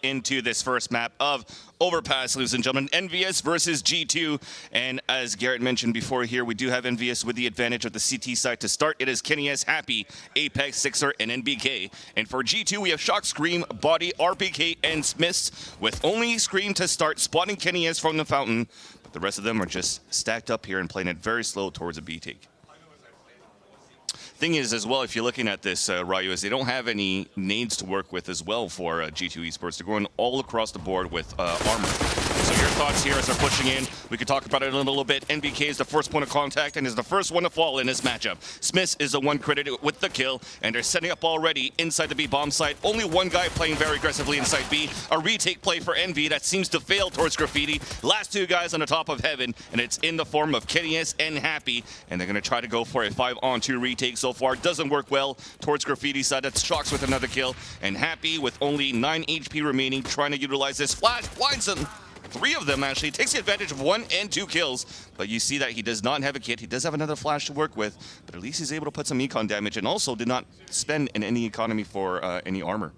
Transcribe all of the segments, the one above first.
into this first map of Overpass, ladies and gentlemen. EnVyUs versus G2. And as Garrett mentioned before here, we do have EnVyUs with the advantage of the CT side to start. It is KennyS, Happy, Apex, Sixer, and NBK. And for G2, we have Shock, Scream, Body, RPK, and Smiths, with only Scream to start, spotting KennyS from the fountain. But the rest of them are just stacked up here and playing it very slow towards a B take. Thing is, as well, if you're looking at this, EnVyUs, they don't have any nades to work with as well for G2 Esports. They're going all across the board with armor. So your thoughts here as they're pushing in. We could talk about it in a little bit. NBK is the first point of contact and is the first one to fall in this matchup. Smith is the one credited with the kill, and they're setting up already inside the B bomb site. Only one guy playing very aggressively inside B. A retake play for Envy that seems to fail towards Graffiti. Last two guys on the top of heaven, and it's in the form of KennyS and Happy, and they're going to try to go for a 5-on-2 retake so far. Doesn't work well towards Graffiti side. That's Shocks with another kill, and Happy with only 9 HP remaining, trying to utilize this flash, blinds them. 3 of them actually, takes the advantage of 1 and 2 kills, but you see that he does not have a kit. He does have another flash to work with, but at least he's able to put some econ damage, and also did not spend in any economy for any armor.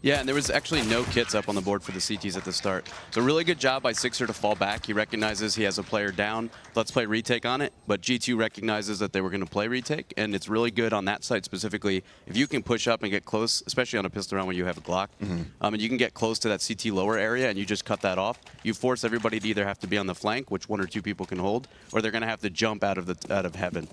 Yeah, and there was actually no kits up on the board for the CTs at the start. So really good job by Sixer to fall back. He recognizes he has a player down. Let's play retake on it. But G2 recognizes that they were going to play retake, and it's really good on that side specifically. If you can push up and get close, especially on a pistol round when you have a Glock, and you can get close to that CT lower area and you just cut that off, you force everybody to either have to be on the flank, which 1 or 2 people can hold, or they're going to have to jump out of heaven.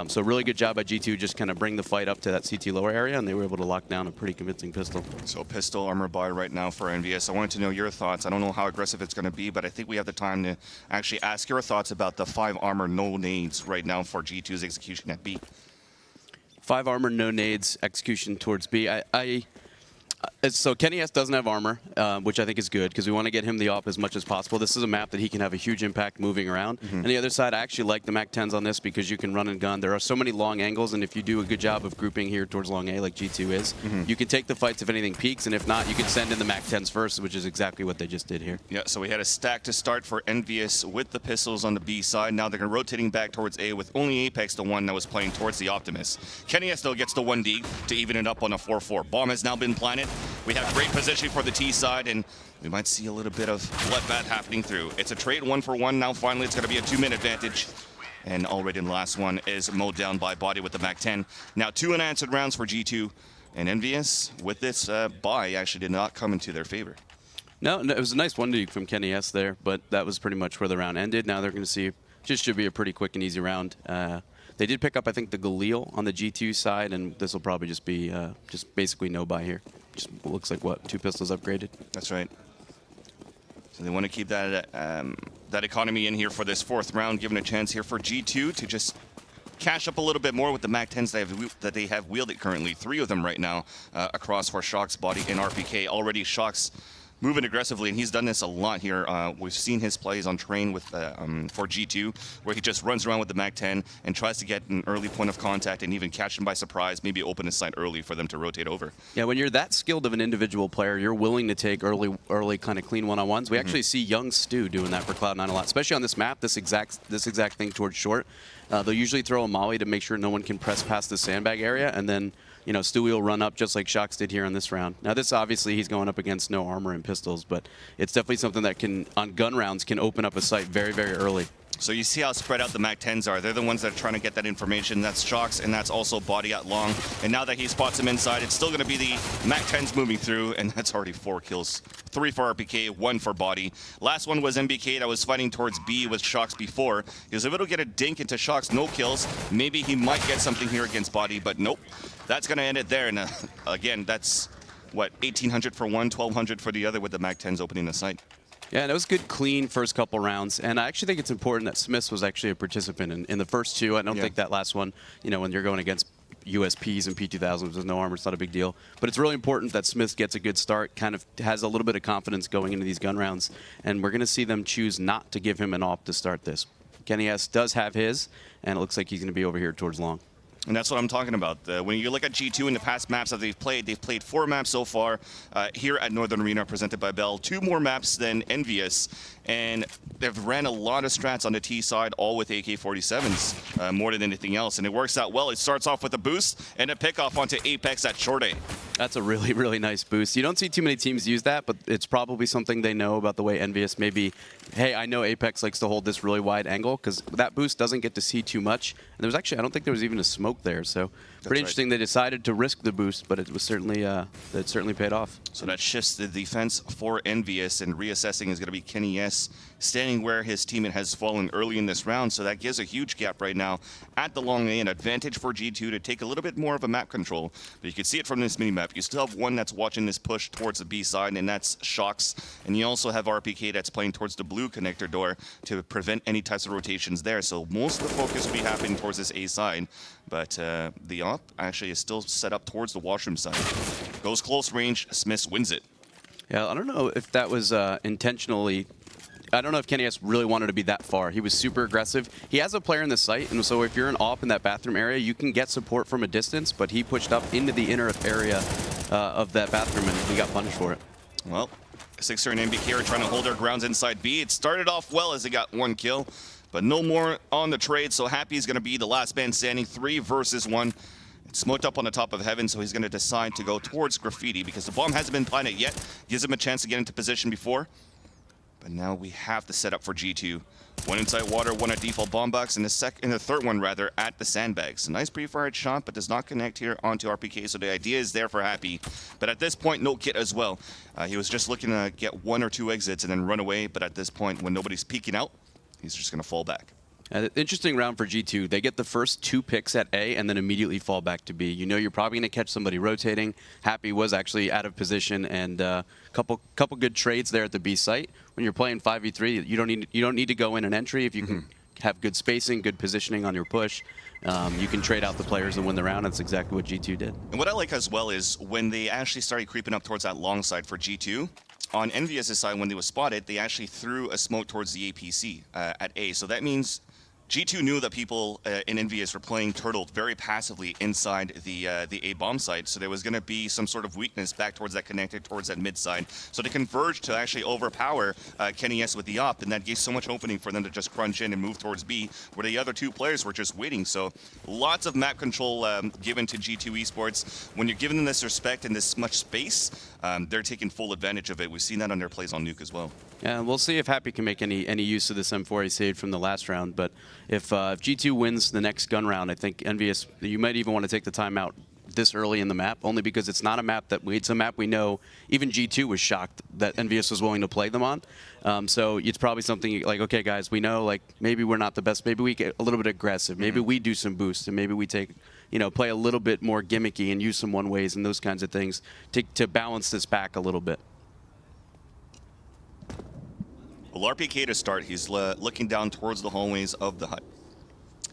So really good job by G2 just kind of bring the fight up to that CT lower area, and they were able to lock down a pretty convincing pistol. So pistol armor buy right now for EnVyUs. I wanted to know your thoughts. I don't know how aggressive it's going to be, but I think we have the time to actually ask your thoughts about the 5 armor no nades right now for G2's execution at B. 5 armor, no nades, execution towards B. So KennyS doesn't have armor, which I think is good because we want to get him the op as much as possible. This is a map that he can have a huge impact moving around. And the other side, I actually like the MAC-10s on this because you can run and gun. There are so many long angles, and if you do a good job of grouping here towards long A like G2 is, you can take the fights if anything peaks, and if not, you can send in the MAC-10s first, which is exactly what they just did here. Yeah, so we had a stack to start for EnVyUs with the pistols on the B side. Now they're going to rotating back towards A with only Apex, the one that was playing towards the Optimus. KennyS still gets the 1D to even it up on a 4-4. Bomb has now been planted. We have great position for the T side, and we might see a little bit of bloodbath happening through. It's a trade 1-for-1 now. Finally, it's going to be a 2-minute advantage. And already in the last one is mowed down by Body with the MAC-10. Now 2 unanswered rounds for G2, and EnVyUs with this buy actually did not come into their favor. No, it was a nice 1D from KennyS there, but that was pretty much where the round ended. Now they're going to see, just should be a pretty quick and easy round. They did pick up, I think, the Galil on the G2 side, and this will probably just be just basically no buy here. Just looks like, what, 2 pistols upgraded? That's right. So they want to keep that that economy in here for this 4th round, giving a chance here for G2 to just cash up a little bit more with the MAC-10s that they have wielded currently. 3 of them right now across for Shock's Body and RPK. Already Shock's moving aggressively, and he's done this a lot here. We've seen his plays on train with for G2, where he just runs around with the MAC-10 and tries to get an early point of contact and even catch them by surprise, maybe open his sight early for them to rotate over. Yeah, when you're that skilled of an individual player, you're willing to take early kind of clean one-on-ones. We actually see young Stu doing that for Cloud9 a lot, especially on this map, this exact thing towards short. They'll usually throw a molly to make sure no one can press past the sandbag area, and then Stewie will run up just like Shocks did here on this round. Now this obviously he's going up against no armor and pistols, but it's definitely something that can, on gun rounds, can open up a sight very, very early. So you see how spread out the MAC-10s are. They're the ones that are trying to get that information. That's Shocks, and that's also Body at long. And now that he spots him inside, it's still going to be the MAC-10s moving through, and that's already 4 kills. 3 for RPK, 1 for Body. Last one was NBK that was fighting towards B with Shocks before. He was able to get a dink into Shocks, no kills. Maybe he might get something here against Body, but nope. That's going to end it there. And again, that's, what, 1,800 for one, 1,200 for the other with the MAC-10s opening the site. Yeah, and it was good, clean first couple rounds. And I actually think it's important that Smiths was actually a participant in the first 2. I don't think that last one, when you're going against USPs and P2000s, there's no armor, it's not a big deal. But it's really important that Smiths gets a good start, kind of has a little bit of confidence going into these gun rounds. And we're going to see them choose not to give him an op to start this. KennyS does have his, and it looks like he's going to be over here towards long. And that's what I'm talking about. When you look at G2 in the past maps that they've played 4 maps so far here at Northern Arena presented by Bell. 2 more maps than EnVyUs. And they've ran a lot of strats on the T side, all with AK-47s more than anything else. And it works out well. It starts off with a boost and a pickoff onto Apex at short A. That's a really, really nice boost. You don't see too many teams use that, but it's probably something they know about the way EnVyUs maybe, hey, I know Apex likes to hold this really wide angle because that boost doesn't get to see too much. And there was actually, I don't think there was even a smoke there. So pretty interesting. They decided to risk the boost, but it was certainly, it certainly paid off. So that shifts the defense for EnVyUs, and reassessing is going to be Kenny S, standing where his teammate has fallen early in this round. So that gives a huge gap right now at the long A, an advantage for G2 to take a little bit more of a map control. But you can see it from this mini-map. You still have one that's watching this push towards the B side, and that's Shox. And you also have RPK that's playing towards the blue connector door to prevent any types of rotations there. So most of the focus will be happening towards this A side. But the op actually is still set up towards the washroom side. Goes close range, Smith wins it. Yeah, I don't know if that was intentionally. I don't know if Kenny S really wanted to be that far. He was super aggressive. He has a player in the site, and so if you're an op in that bathroom area, you can get support from a distance, but he pushed up into the inner area of that bathroom, and he got punished for it. Well, Sixer and NBK are trying to hold their grounds inside B. It started off well as they got 1 kill, but no more on the trade, so Happy is going to be the last man standing, 3 versus 1. It's smoked up on the top of heaven, so he's going to decide to go towards Graffiti because the bomb hasn't been planted yet. Gives him a chance to get into position before. But now we have the setup for G2. 1 inside water, 1 at default bomb box, and the third one rather at the sandbags. A nice pre-fired shot, but does not connect here onto RPK, so the idea is there for Happy. But at this point, no kit as well. He was just looking to get 1 or 2 exits and then run away, but at this point, when nobody's peeking out, he's just going to fall back. Interesting round for G2. They get the first 2 picks at A and then immediately fall back to B. You know you're probably going to catch somebody rotating. Happy was actually out of position, and couple good trades there at the B site. When you're playing 5v3, you don't need to go in an entry. If you can have good spacing, good positioning on your push, you can trade out the players and win the round. That's exactly what G2 did. And what I like as well is when they actually started creeping up towards that long side for G2, on EnVyUs' side, when they were spotted, they actually threw a smoke towards the APC at A. So that means G2 knew that people in EnVyUs were playing Turtle very passively inside the A bomb site, so there was going to be some sort of weakness back towards that connector, towards that mid side. So they converged to actually overpower Kenny S with the op, and that gave so much opening for them to just crunch in and move towards B, where the other 2 players were just waiting. So lots of map control given to G2 Esports. When you're giving them this respect and this much space, they're taking full advantage of it. We've seen that on their plays on Nuke as well. Yeah, we'll see if Happy can make any use of this M4 he saved from the last round. But if G2 wins the next gun round, I think EnVyUs, you might even want to take the time out this early in the map, only because it's not a map it's a map we know even G2 was shocked that EnVyUs was willing to play them on. So it's probably something like, okay, guys, we know like maybe we're not the best. Maybe we get a little bit aggressive. Maybe we do some boosts, and maybe we take, play a little bit more gimmicky and use some one-ways and those kinds of things to balance this back a little bit. Well, RPK to start, he's looking down towards the hallways of the hut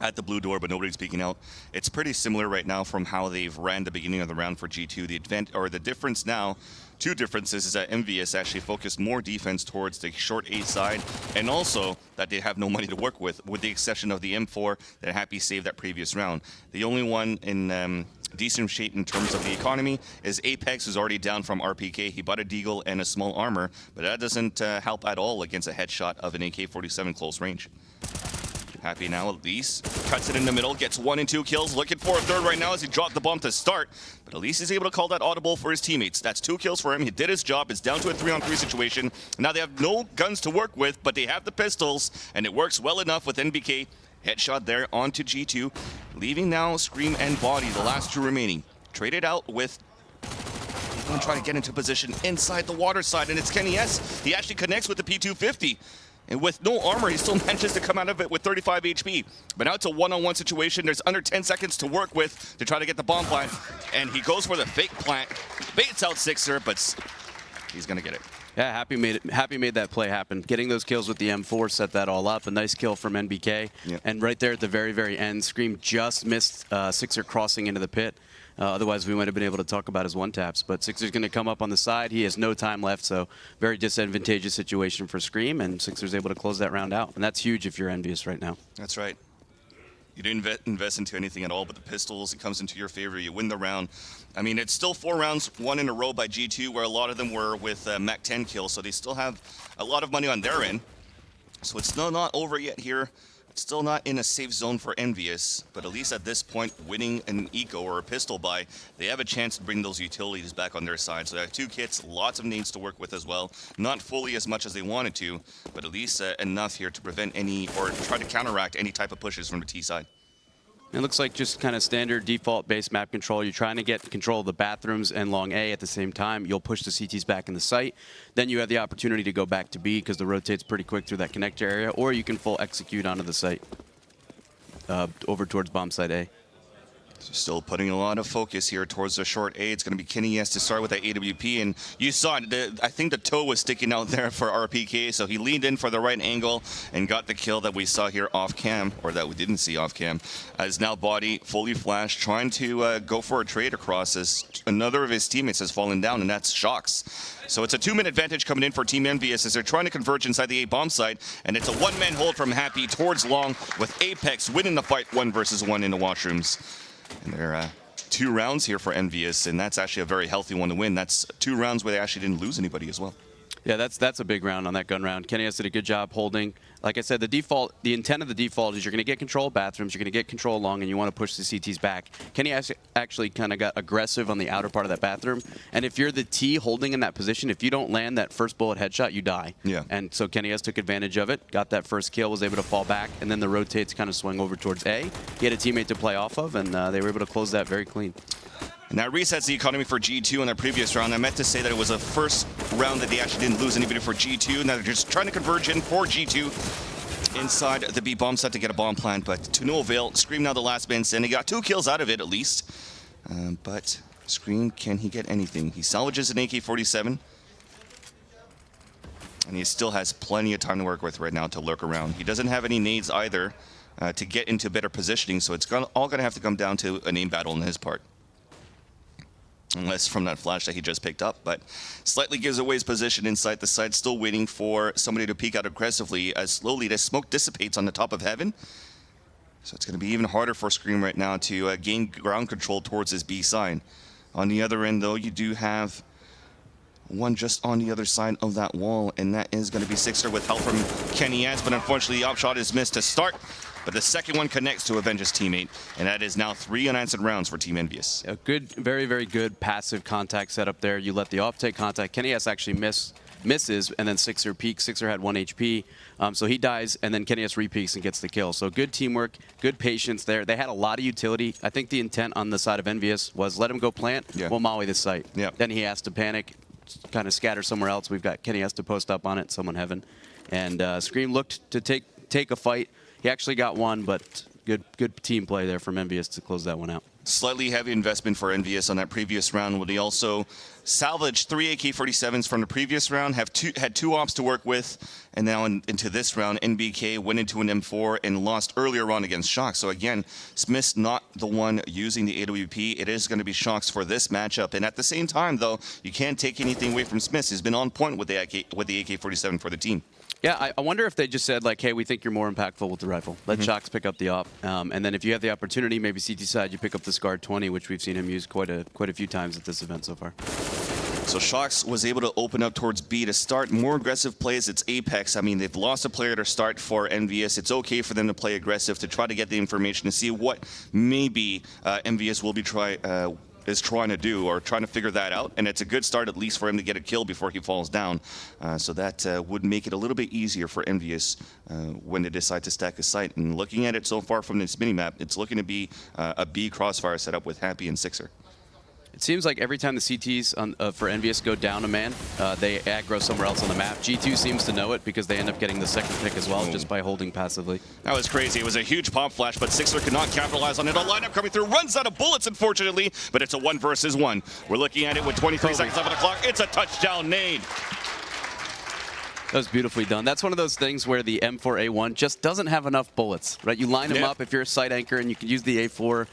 at the blue door, but nobody's peeking out. It's pretty similar right now from how they've ran the beginning of the round for G2. The difference now, 2 differences, is that EnVyUs actually focused more defense towards the short A side, and also that they have no money to work with the exception of the M4 that Happy saved that previous round. The only one in decent shape in terms of the economy is Apex, who's already down from RPK. He bought a deagle and a small armor, but that doesn't help at all against a headshot of an AK-47 close range. Happy now at least cuts it in the middle, gets 1 and 2 kills, looking for a third right now as he dropped the bomb to start, but at least he's able to call that audible for his teammates. That's 2 kills for him. He did his job. It's down to a 3-on-3 situation. Now they have no guns to work with, but they have the pistols, and it works well enough with NBK. Headshot there onto G2, leaving now Scream and Body, the last 2 remaining. Traded out with, he's going to try to get into position inside the water side, and it's Kenny S. He actually connects with the P250. And with no armor, he still manages to come out of it with 35 HP. But now it's a one-on-one situation. There's under 10 seconds to work with to try to get the bomb plant. And he goes for the fake plant. Baits out Sixer, but he's going to get it. Yeah, Happy made that play happen. Getting those kills with the M4 set that all up. A nice kill from NBK. Yep. And right there at the very, very end, Scream just missed Sixer crossing into the pit. Otherwise, we might have been able to talk about his one-taps. But Sixer's going to come up on the side. He has no time left, so very disadvantageous situation for Scream, and Sixer's able to close that round out. And that's huge if you're EnVyUs right now. That's right. You didn't invest into anything at all, but the pistols, it comes into your favor. You win the round. I mean, it's still 4 rounds, 1 in a row by G2, where a lot of them were with Mac 10 kills, so they still have a lot of money on their end. So it's still not over yet here. It's still not in a safe zone for EnVyUs, but at least at this point, winning an eco or a pistol buy, they have a chance to bring those utilities back on their side. So they have 2 kits, lots of nades to work with as well. Not fully as much as they wanted to, but at least enough here to prevent any, or try to counteract any type of pushes from the T side. It looks like just kind of standard default base map control. You're trying to get control of the bathrooms and long A at the same time. You'll push the CTs back in the site. Then you have the opportunity to go back to B because the rotate's pretty quick through that connector area, or you can full execute onto the site over towards bomb site A. So still putting a lot of focus here towards the short A. It's going to be EnVyUs to start with that AWP, and you saw it. I think the toe was sticking out there for RPK, so he leaned in for the right angle and got the kill that we saw here off cam, or that we didn't see off cam. As now Body fully flashed, trying to go for a trade across as another of his teammates has fallen down, and that's Shox. So it's a 2-minute advantage coming in for Team EnVyUs as they're trying to converge inside the A bomb site, and it's a 1-man hold from Happy towards Long, with Apex winning the fight 1 versus 1 in the washrooms. And there are 2 rounds here for EnVyUs, and that's actually a very healthy one to win. That's 2 rounds where they actually didn't lose anybody as well. Yeah, that's a big round on that gun round. EnVyUs did a good job holding. Like I said, the intent of the default is you're going to get control of bathrooms, you're going to get control long, and you want to push the CTs back. EnVyUs actually kind of got aggressive on the outer part of that bathroom. And if you're the T holding in that position, if you don't land that first bullet headshot, you die. Yeah. And so EnVyUs took advantage of it, got that first kill, was able to fall back, and then the rotates kind of swung over towards A. He had a teammate to play off of, and they were able to close that very clean. And that resets the economy for G2 in their previous round. I meant to say that it was a first round that they actually didn't lose anybody for G2. Now they're just trying to converge in for G2 inside the B bomb set to get a bomb plant, but to no avail. Scream now the last man standing. He got 2 kills out of it at least. But Scream, can he get anything? He salvages an AK-47. And he still has plenty of time to work with right now to lurk around. He doesn't have any nades either to get into better positioning, so it's all going to have to come down to a nade battle on his part. Unless from that flash that he just picked up, but slightly gives away his position inside the site, still waiting for somebody to peek out aggressively as slowly the smoke dissipates on the top of heaven. So it's going to be even harder for Scream right now to gain ground control towards his B side. On the other end, though, you do have one just on the other side of that wall, and that is going to be Sixer with help from EnVyUs, but unfortunately the upshot is missed to start. But the second one connects to avenge his teammate, and that is now 3 unanswered rounds for Team EnVyUs. A good, very, very good passive contact setup there. You let the off take contact. EnVyUs actually misses, and then Sixer peaks. Sixer had 1 HP, so he dies, and then EnVyUs repeaks and gets the kill. So good teamwork, good patience there. They had a lot of utility. I think the intent on the side of EnVyUs was let him go plant, we'll molly the site. Yeah. Then he has to panic, kind of scatter somewhere else. We've got EnVyUs to post up on it, someone heaven. And Scream looked to take a fight. He actually got one, but good team play there from EnVyUs to close that one out. Slightly heavy investment for EnVyUs on that previous round, where they also salvaged 3 AK-47s from the previous round, had two ops to work with, and now into this round, NBK went into an M4 and lost earlier on against Shox. So again, Smith's not the one using the AWP. It is going to be Shox for this matchup. And at the same time, though, you can't take anything away from Smith. He's been on point with the AK-47 for the team. Yeah, I wonder if they just said, like, hey, we think you're more impactful with the rifle. Let Shox pick up the op. And then if you have the opportunity, maybe CT side, you pick up the Scar 20, which we've seen him use quite a few times at this event so far. So Shox was able to open up towards B to start more aggressive plays. It's Apex. I mean, they've lost a player to start for EnVyUs. It's okay for them to play aggressive to try to get the information to see what maybe EnVyUs will be trying to do, or trying to figure that out. And it's a good start at least for him to get a kill before he falls down. So that would make it a little bit easier for EnVyUs when they decide to stack a site. And looking at it so far from this minimap, it's looking to be a B crossfire setup with Happy and Sixer. It seems like every time the CTs for EnVyUs go down a man, they aggro somewhere else on the map. G2 seems to know it because they end up getting the second pick as well, just by holding passively. That was crazy. It was a huge pop flash, but Sixer could not capitalize on it. A lineup coming through, runs out of bullets, unfortunately, but it's a 1 versus 1. We're looking at it with 23 seconds left on the clock. It's a touchdown nade. That was beautifully done. That's one of those things where the M4A1 just doesn't have enough bullets, right? You line them up if you're a site anchor and you can use the A4.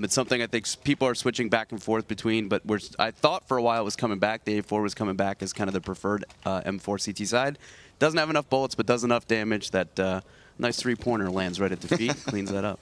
It's something I think people are switching back and forth between, but I thought for a while it was coming back. The A4 was coming back as kind of the preferred M4 CT side. Doesn't have enough bullets, but does enough damage that nice 3-pointer lands right at the feet, cleans that up.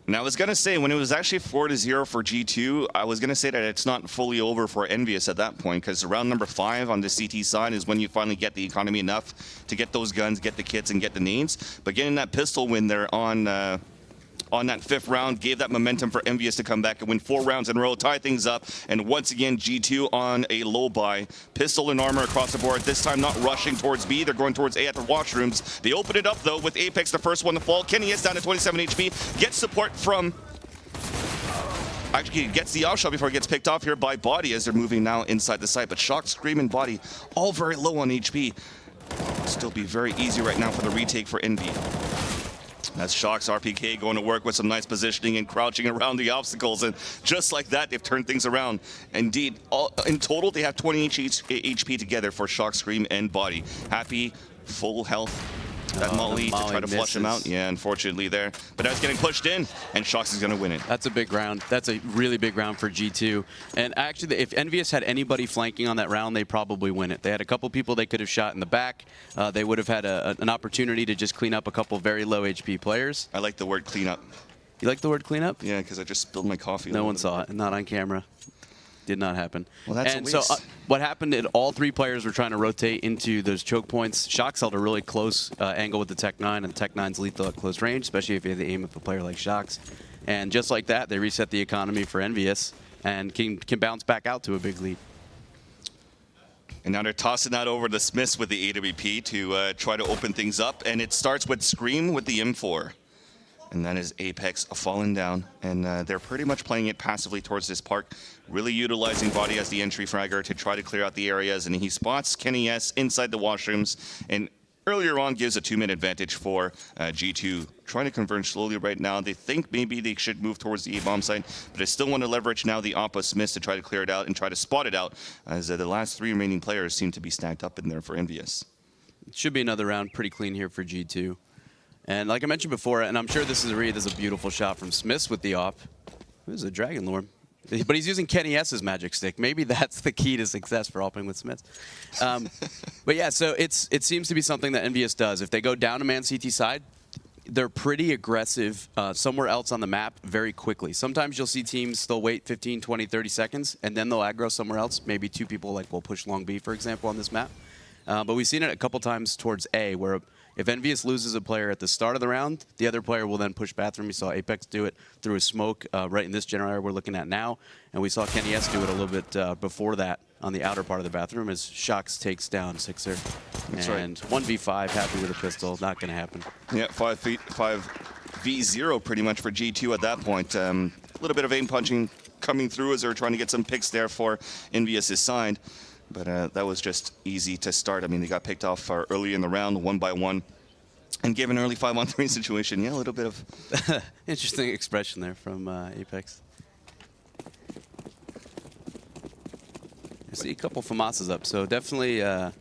And I was going to say, when it was actually 4-0 for G2, I was going to say that it's not fully over for EnVyUs at that point, because round number 5 on the CT side is when you finally get the economy enough to get those guns, get the kits, and get the nades. But getting that pistol win there on that 5th round gave that momentum for EnVyUs to come back and win 4 rounds in a row, tie things up, and once again, G2 on a low buy. Pistol and armor across the board, this time not rushing towards B, they're going towards A at the washrooms. They open it up, though, with Apex, the first one to fall. Kenny is down to 27 HP, gets support from... Actually, he gets the outshot before he gets picked off here by Body as they're moving now inside the site, but Shock, Scream, and Body all very low on HP. Still be very easy right now for the retake for Envy. That's Shock's RPK going to work with some nice positioning and crouching around the obstacles. And just like that, they've turned things around. Indeed, in total, they have 20 HP together for Shock, Scream, and Body. Happy, full health. That Molly to try to flush him out. Yeah, unfortunately there. But that's getting pushed in, and Shox is going to win it. That's a big round. That's a really big round for G2. And actually, if EnVyUs had anybody flanking on that round, they probably win it. They had a couple people they could have shot in the back. They would have had an opportunity to just clean up a couple very low HP players. I like the word clean up. You like the word clean up? Yeah, because I just spilled my coffee. No one saw it. Not on camera. Did not happen. Well, that's and a so waste. What happened is all 3 players were trying to rotate into those choke points. Shox held a really close angle with the Tech 9, and Tech 9's lethal at close range, especially if you have the aim of a player like Shox. And just like that, they reset the economy for EnVyUs and can bounce back out to a big lead. And now they're tossing that over to Smiths with the AWP to try to open things up. And it starts with Scream with the M4. And that is Apex falling down. And they're pretty much playing it passively towards this park, really utilizing Body as the entry fragger to try to clear out the areas. And he spots Kenny S inside the washrooms. And earlier on gives a 2-minute advantage for G2. Trying to converge slowly right now. They think maybe they should move towards the A-bomb site, but they still want to leverage now the Oppa Smiths to try to clear it out and try to spot it out, as the last 3 remaining players seem to be stacked up in there for EnVyUs. It should be another round pretty clean here for G2. And like I mentioned before, and I'm sure this is a beautiful shot from Smiths with the op. This is a Dragon Lord. But he's using Kenny S's magic stick. Maybe that's the key to success for opening with Smiths. But yeah, so it seems to be something that EnVyUs does. If they go down to man CT side, they're pretty aggressive somewhere else on the map very quickly. Sometimes you'll see teams, they'll wait 15, 20, 30 seconds, and then they'll aggro somewhere else. Maybe 2 people will push long B, for example, on this map. But we've seen it a couple times towards A, where if EnVyUs loses a player at the start of the round, the other player will then push bathroom. We saw Apex do it through a smoke right in this generator we're looking at now. And we saw Kenny S do it a little bit before that on the outer part of the bathroom as Shox takes down Sixer. That's and right. 1v5, happy with a pistol, not going to happen. Yeah, 5v0 pretty much for G2 at that point. A little bit of aim punching coming through as they're trying to get some picks there for EnVyUs' side. But that was just easy to start. I mean, they got picked off early in the round, 1 by 1. And given an early 5-on-3 situation, yeah, a little bit of... Interesting expression there from Apex. I see a couple FAMASas up, so definitely a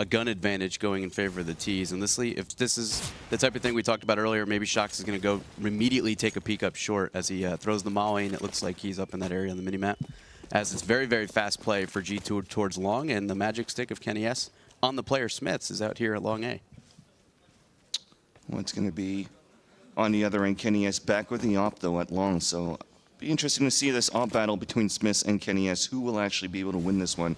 gun advantage going in favor of the Ts. And if this is the type of thing we talked about earlier, maybe Shox is going to go immediately take a peek up short as he throws the molly, and it looks like he's up in that area on the minimap. As it's very, very fast play for G2 towards long, and the magic stick of Kenny S on the player Smiths is out here at long A. What's going to be on the other end, Kenny S back with the op, though, at long. So be interesting to see this op battle between Smiths and Kenny S. Who will actually be able to win this one?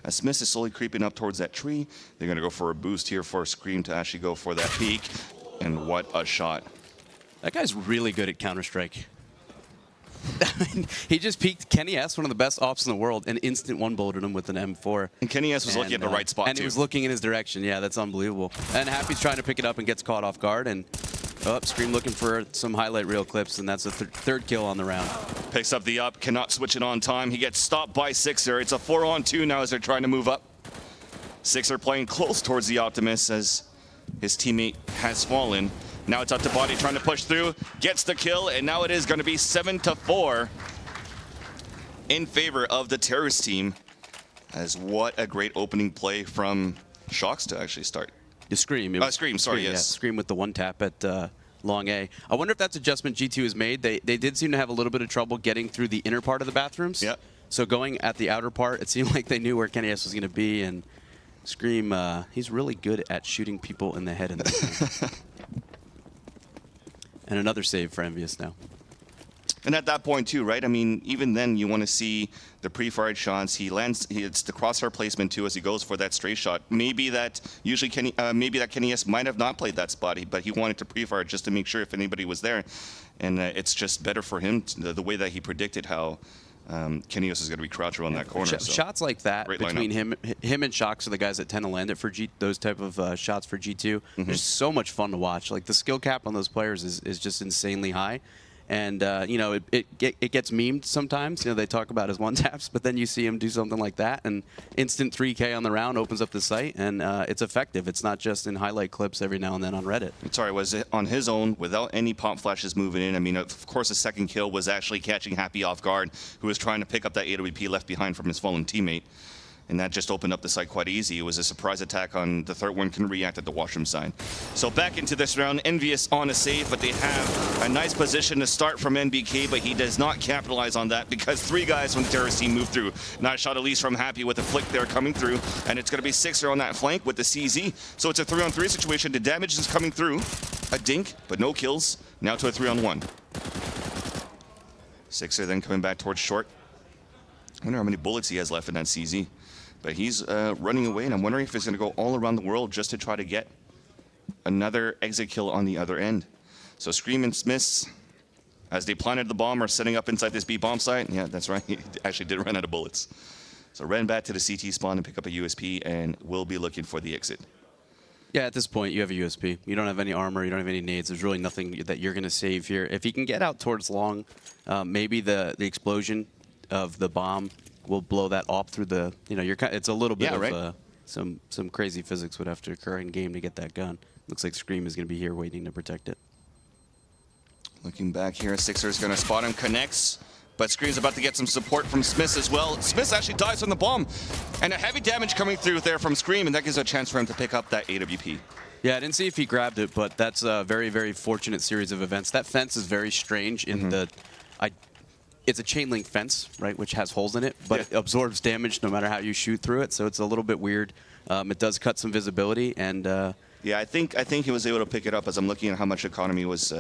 Smiths is slowly creeping up towards that tree. They're going to go for a boost here for Scream to actually go for that peak. And what a shot. That guy's really good at Counter-Strike. I mean, he just peeked Kenny S, one of the best ops in the world, and instant one-bulleted him with an M4. And Kenny S was looking at the right spot, and too. he was looking in his direction. Yeah, that's unbelievable. And Happy's trying to pick it up and gets caught off guard. And Scream looking for some highlight reel clips, and that's a third kill on the round. Picks up the up, cannot switch it on time. He gets stopped by Sixer. It's a 4-on-2 now as they're trying to move up. Sixer playing close towards the Optimus as his teammate has fallen. Now it's up to Body trying to push through, gets the kill, and now it is going to be 7-4 in favor of the Terrorist team. As what a great opening play from Shox to actually start. The Scream. Scream, sorry, yes. Yeah, Scream with the one tap at long A. I wonder if that's adjustment G2 has made. They did seem to have a little bit of trouble getting through the inner part of the bathrooms. Yeah. So going at the outer part, it seemed like they knew where Kenny S was going to be, and Scream, he's really good at shooting people in the head. And another save for EnVyUs now. And at that point too, right? I mean, even then you want to see the pre-fired shots. He lands. It's the crosshair placement too as he goes for that straight shot. Maybe that KennyS might have not played that spot, but he wanted to pre-fire just to make sure if anybody was there. And it's just better for him the way that he predicted how KennyS is going to be crouched around that corner. Shots like that between him and Shocks are the guys that tend to land it for those type of shots for G2. They're so much fun to watch. Like the skill cap on those players is just insanely high. And, you know, it gets memed sometimes. You know, they talk about his one-taps, but then you see him do something like that, and instant 3K on the round opens up the site, and it's effective. It's not just in highlight clips every now and then on Reddit. Sorry, was it on his own without any pop flashes moving in? I mean, of course, the second kill was actually catching Happy off guard, who was trying to pick up that AWP left behind from his fallen teammate. And that just opened up the site quite easy. It was a surprise attack on the third one, can react at the washroom side. So back into this round, EnVyUs on a save, but they have a nice position to start from NBK, but he does not capitalize on that because 3 guys from the terrorist team move through. Nice shot at least from Happy with a flick there coming through, and it's going to be Sixer on that flank with the CZ. So it's a 3-on-3 situation. The damage is coming through. A dink, but no kills. Now to a 3-on-1. Sixer then coming back towards short. I wonder how many bullets he has left in that CZ. But he's running away, and I'm wondering if he's going to go all around the world just to try to get another exit kill on the other end. So Scream and Smiths, as they planted the bomb, are setting up inside this B bomb site. Yeah, that's right. He actually did run out of bullets. So ran back to the CT spawn and pick up a USP, and will be looking for the exit. Yeah, at this point, you have a USP. You don't have any armor. You don't have any nades. There's really nothing that you're going to save here. If he can get out towards long, maybe the explosion of the bomb will blow that off through the, you know, it's a little bit of some crazy physics would have to occur in game to get that gun. Looks like Scream is going to be here waiting to protect it. Looking back here, Sixer's going to spot him, connects, but Scream's about to get some support from Smith as well. Smith actually dies on the bomb, and a heavy damage coming through there from Scream, and that gives a chance for him to pick up that AWP. Yeah, I didn't see if he grabbed it, but that's a very, very fortunate series of events. That fence is very strange in it's a chain link fence, right, which has holes in it, but it absorbs damage no matter how you shoot through it, so it's a little bit weird. It does cut some visibility, and yeah, I think he was able to pick it up as I'm looking at how much economy was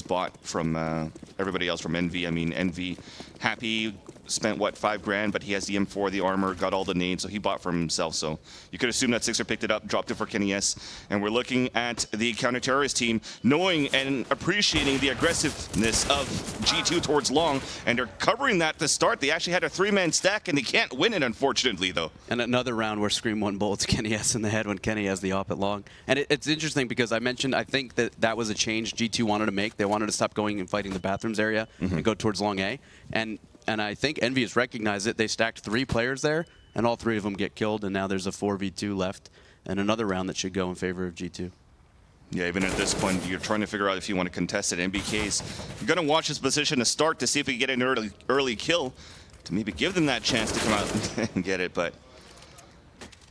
bought from everybody else from EnVy. I mean, EnVy, Happy spent what, $5 grand, but he has the M4, the armor, got all the nades, so he bought for himself. So you could assume that Sixer picked it up, dropped it for KennyS, and we're looking at the counter-terrorist team, knowing and appreciating the aggressiveness of G2 towards long, and they're covering that to start. They actually had a 3-man stack, and they can't win it, unfortunately, though. And another round where Scream 1 bullets KennyS in the head when Kenny has the op at long. And it's interesting because I mentioned, I think that was a change G2 wanted to make. They wanted to stop going and fighting the bathrooms area and go towards long A. And I think EnVyUs recognized it. They stacked 3 players there, and all 3 of them get killed, and now there's a 4v2 left, and another round that should go in favor of G2. Yeah, even at this point, you're trying to figure out if you want to contest it. NBK's going to watch his position to start to see if he can get an early kill to maybe give them that chance to come out and get it, but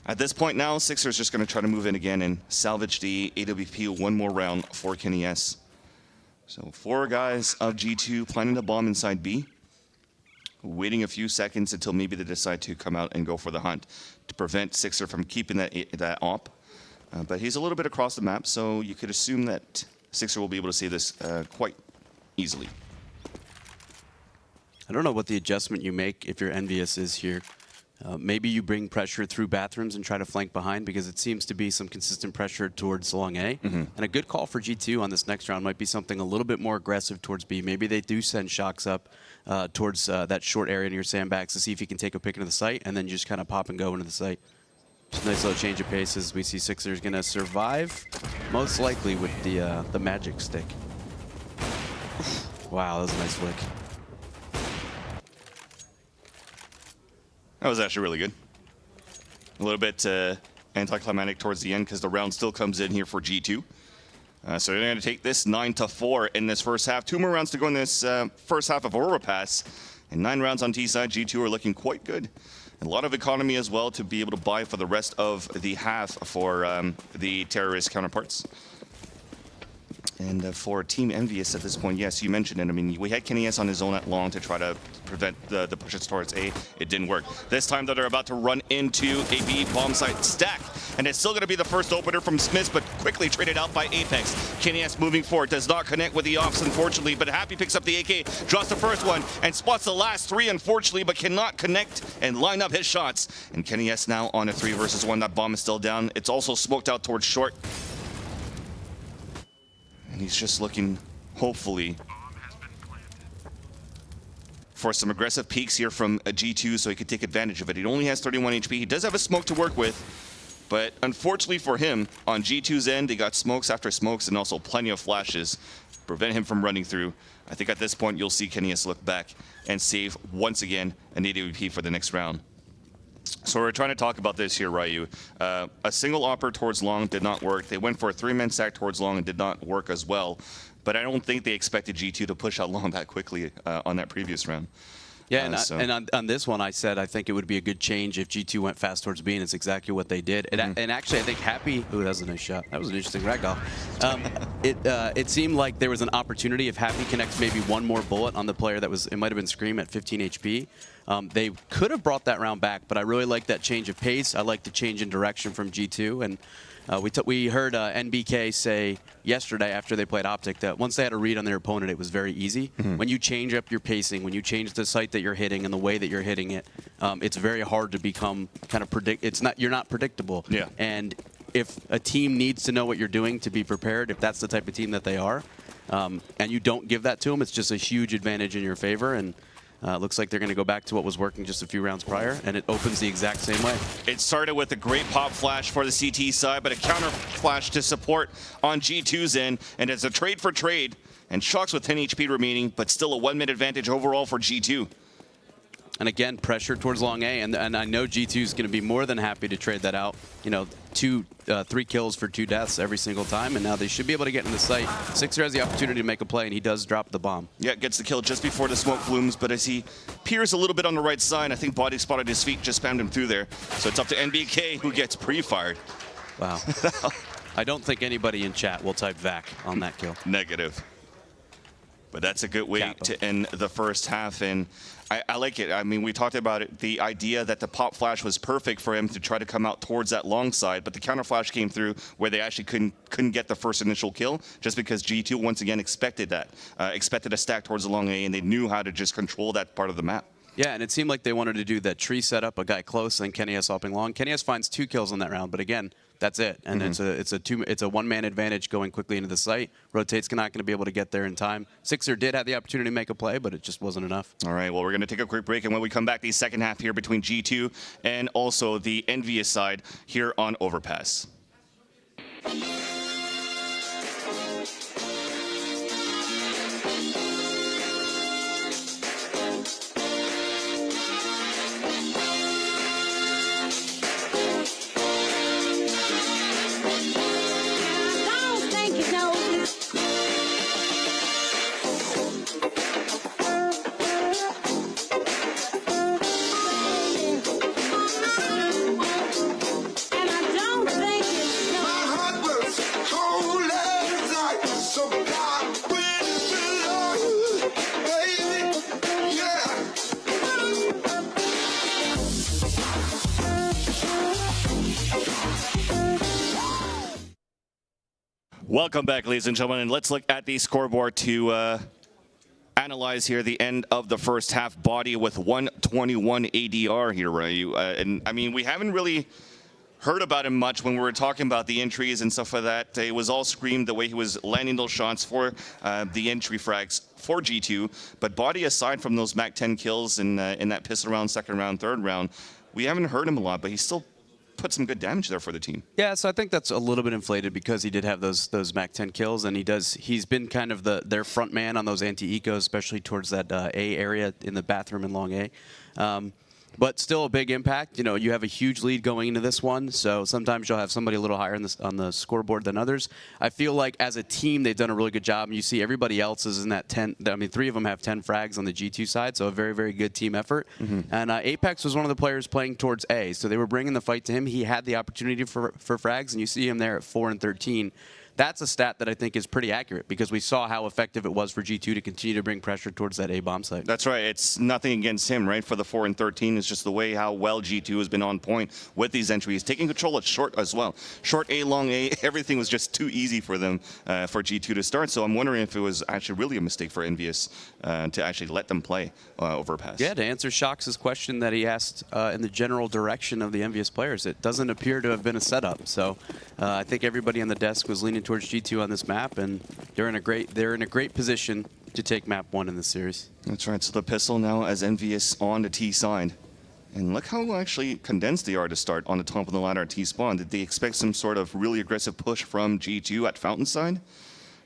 at this point now, Sixer's just going to try to move in again and salvage the AWP one more round for KennyS. So 4 guys of G2 planting the bomb inside B. Waiting a few seconds until maybe they decide to come out and go for the hunt to prevent Sixer from keeping that op. But he's a little bit across the map, so you could assume that Sixer will be able to see this quite easily. I don't know what the adjustment you make if you're EnVyUs is here. Maybe you bring pressure through bathrooms and try to flank behind because it seems to be some consistent pressure towards long A. And a good call for G2 on this next round might be something a little bit more aggressive towards B. Maybe they do send Shocks up towards that short area near sandbags to see if he can take a pick into the site and then just kind of pop and go into the site. Just a nice little change of paces. We see Sixer's going to survive, most likely with the magic stick. Wow, that was a nice flick. That was actually really good. A little bit anticlimactic towards the end because the round still comes in here for G2. So they're going to take this 9-4 in this first half. 2 more rounds to go in this first half of Overpass. And 9 rounds on T side. G2 are looking quite good. A lot of economy as well to be able to buy for the rest of the half for the terrorist counterparts. And for Team EnVyUs at this point, yes, you mentioned it. I mean, we had KennyS on his own at long to try to prevent the pushes towards A. It didn't work. This time that they're about to run into a B bomb site stack. and it's still going to be the first opener from Smiths, but quickly traded out by Apex. KennyS moving forward, does not connect with the offs, unfortunately, but Happy picks up the AK, drops the first one, and spots the last three, unfortunately, but cannot connect and line up his shots. And KennyS now on a 3 versus 1. That bomb is still down. It's also smoked out towards short. And he's just looking, hopefully, for some aggressive peeks here from a G2 so he could take advantage of it. He only has 31 HP. He does have a smoke to work with, but unfortunately for him, on G2's end, they got smokes after smokes and also plenty of flashes, prevent him from running through. I think at this point, you'll see KennyS look back and save, once again, an AWP for the next round. So we're trying to talk about this here, Ryu. A single opper towards long did not work. They went for a 3-man stack towards long and did not work as well. But I don't think they expected G2 to push out long that quickly on that previous round. Yeah, and on this one, I said I think it would be a good change if G2 went fast towards B, and it's exactly what they did. And actually, I think Happy... Ooh, that was a nice shot. That was an interesting ragdoll. It seemed like there was an opportunity if Happy connects maybe one more bullet on the player that was... It might have been Scream at 15 HP. They could have brought that round back, but I really like that change of pace. I like the change in direction from G2, and we heard NBK say yesterday after they played Optic that once they had a read on their opponent, it was very easy. When you change up your pacing, when you change the site that you're hitting and the way that you're hitting it, it's very hard to become kind of you're not predictable. Yeah. And if a team needs to know what you're doing to be prepared, if that's the type of team that they are, and you don't give that to them, it's just a huge advantage in your favor. And looks like they're going to go back to what was working just a few rounds prior, and it opens the exact same way. It started with a great pop flash for the CT side, but a counter flash to support on G2's end, and it's a trade for trade, and Shocks with 10 HP remaining, but still a 1-minute advantage overall for G2. And again, pressure towards long A, and I know G2 is going to be more than happy to trade that out. You know, 3 kills for 2 deaths every single time, and now they should be able to get in the site. Sixer has the opportunity to make a play, and he does drop the bomb. Yeah, gets the kill just before the smoke blooms, but as he peers a little bit on the right side, I think Body spotted his feet, just spammed him through there. So it's up to NBK, who gets pre-fired. Wow. I don't think anybody in chat will type VAC on that kill. Negative. But that's a good way to end the first half, and I like it. I mean, we talked about it, the idea that the pop flash was perfect for him to try to come out towards that long side, but the counter flash came through where they actually couldn't get the first initial kill, just because G2 once again expected that, expected a stack towards the long A, and they knew how to just control that part of the map. Yeah, and it seemed like they wanted to do that tree setup, a guy close, and KennyS hopping long. KennyS finds 2 kills on that round, but again, that's it. And it's a 1-man advantage going quickly into the site. Rotate's not going to be able to get there in time. Sixer did have the opportunity to make a play, but it just wasn't enough. All right, well, we're going to take a quick break, and when we come back, the second half here between G2 and also the EnVyUs side here on Overpass. Welcome back, ladies and gentlemen, and let's look at the scoreboard to analyze here the end of the first half. Body with 121 ADR here, Ryu. And I mean, we haven't really heard about him much when we were talking about the entries and stuff like that. It was all screamed the way he was landing those shots for the entry frags for G2. But Body, aside from those Mac 10 kills in that pistol round, second round, third round, we haven't heard him a lot, but he's still put some good damage there for the team. Yeah, so I think that's a little bit inflated because he did have those Mac 10 kills, and he's been kind of their front man on those anti-ecos, especially towards that A area in the bathroom in long A. But still a big impact. You know, you have a huge lead going into this one, so sometimes you'll have somebody a little higher on the scoreboard than others. I feel like as a team, they've done a really good job, and you see everybody else is in that 10. I mean, 3 of them have 10 frags on the G2 side, so a very, very good team effort. And Apex was one of the players playing towards A, so they were bringing the fight to him. He had the opportunity for frags, and you see him there at 4 and 13. that's a stat that I think is pretty accurate because we saw how effective it was for G2 to continue to bring pressure towards that A bomb site. That's right. It's nothing against him, right? For the 4 and 13, it's just the way how well G2 has been on point with these entries, taking control at short as well. Short A, long A, everything was just too easy for them, for G2 to start. So I'm wondering if it was actually really a mistake for EnVyUs to actually let them play Overpass. Yeah, to answer Shox' question that he asked in the general direction of the EnVyUs players, it doesn't appear to have been a setup. So I think everybody on the desk was leaning towards G2 on this map, and they're in a great position to take map 1 in this series. That's right. So the pistol now as EnVyUs on the T side. And look how actually condensed they are to start on the top of the ladder at T spawn. Did they expect some sort of really aggressive push from G2 at Fountain side?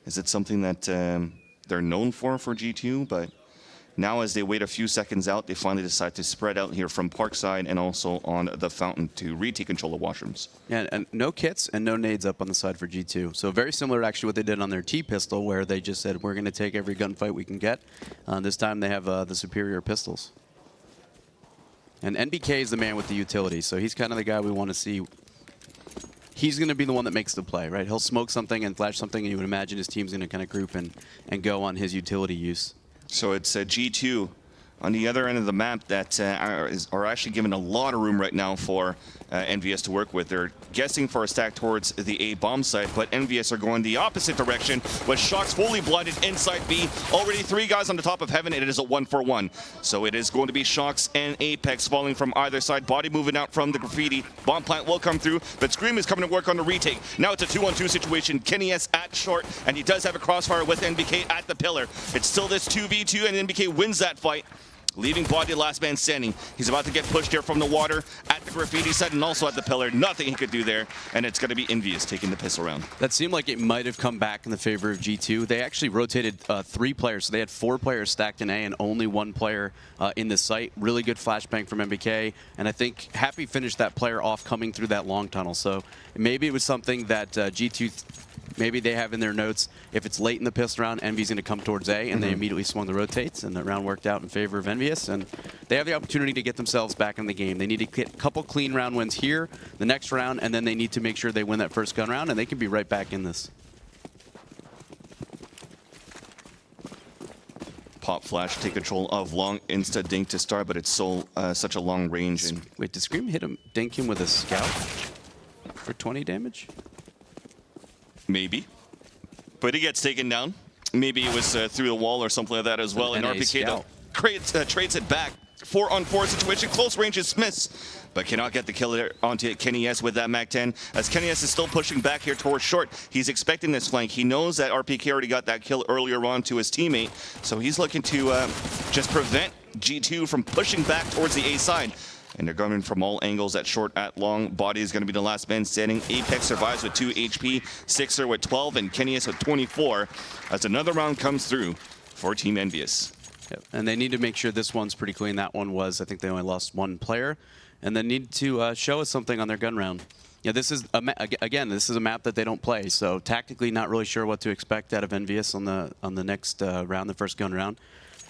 Is it something that they're known for G2? But now as they wait a few seconds out, they finally decide to spread out here from Parkside and also on the Fountain to retake control of washrooms. Yeah, and no kits and no nades up on the side for G2. So very similar to actually what they did on their T pistol, where they just said, we're going to take every gunfight we can get. This time they have the superior pistols. And NBK is the man with the utility, so he's kind of the guy we want to see. He's going to be the one that makes the play, right? He'll smoke something and flash something, and you would imagine his team's going to kind of group and go on his utility use. So it's G2 on the other end of the map that are actually given a lot of room right now for EnVyUs to work with. They're guessing for a stack towards the A bomb site, but EnVyUs are going the opposite direction with Shox fully blinded inside B. Already 3 guys on the top of heaven. It is a 1-for-1. So it is going to be Shox and Apex falling from either side. Body moving out from the graffiti. Bomb plant will come through, but Scream is coming to work on the retake. Now it's a 2-on-2 situation. Kenny S at short, and he does have a crossfire with NBK at the pillar. It's still this 2v2, and NBK wins that fight, leaving Body last man standing. He's about to get pushed here from the water at the graffiti side and also at the pillar. Nothing he could do there, and it's going to be EnVyUs taking the pistol round. That seemed like it might have come back in the favor of G2. They actually rotated 3 players, so they had 4 players stacked in A and only 1 player in the site. Really good flashbang from MBK, and I think Happy finished that player off coming through that long tunnel. So maybe it was something that G2 maybe they have in their notes, if it's late in the pistol round, Envy's going to come towards A, and they immediately swung the rotates, and the round worked out in favor of EnVyUs, and they have the opportunity to get themselves back in the game. They need to get a couple clean round wins here, the next round, and then they need to make sure they win that first gun round, and they can be right back in this. Pop flash, take control of long, insta dink to start, but it's so such a long range. And wait, did Scream hit him, dink him with a scout for 20 damage? Maybe. But he gets taken down. Maybe it was through the wall or something like that as well. And RPK though trades it back. 4-on-4 situation. Close range is Smiths, but cannot get the kill there onto Kenny S with that Mac-10. As Kenny S is still pushing back here towards short, he's expecting this flank. He knows that RPK already got that kill earlier on to his teammate, so he's looking to just prevent G2 from pushing back towards the A side. And they're coming from all angles at short, at long. Body is going to be the last man standing. Apex survives with 2 HP, Sixer with 12, and Kenny S with 24 as another round comes through for Team EnVyUs. Yep. And they need to make sure this one's pretty clean. That one was, I think they only lost 1 player. And they need to show us something on their gun round. Yeah, this is, again, this is a map that they don't play. So tactically not really sure what to expect out of EnVyUs on the next round, the first gun round.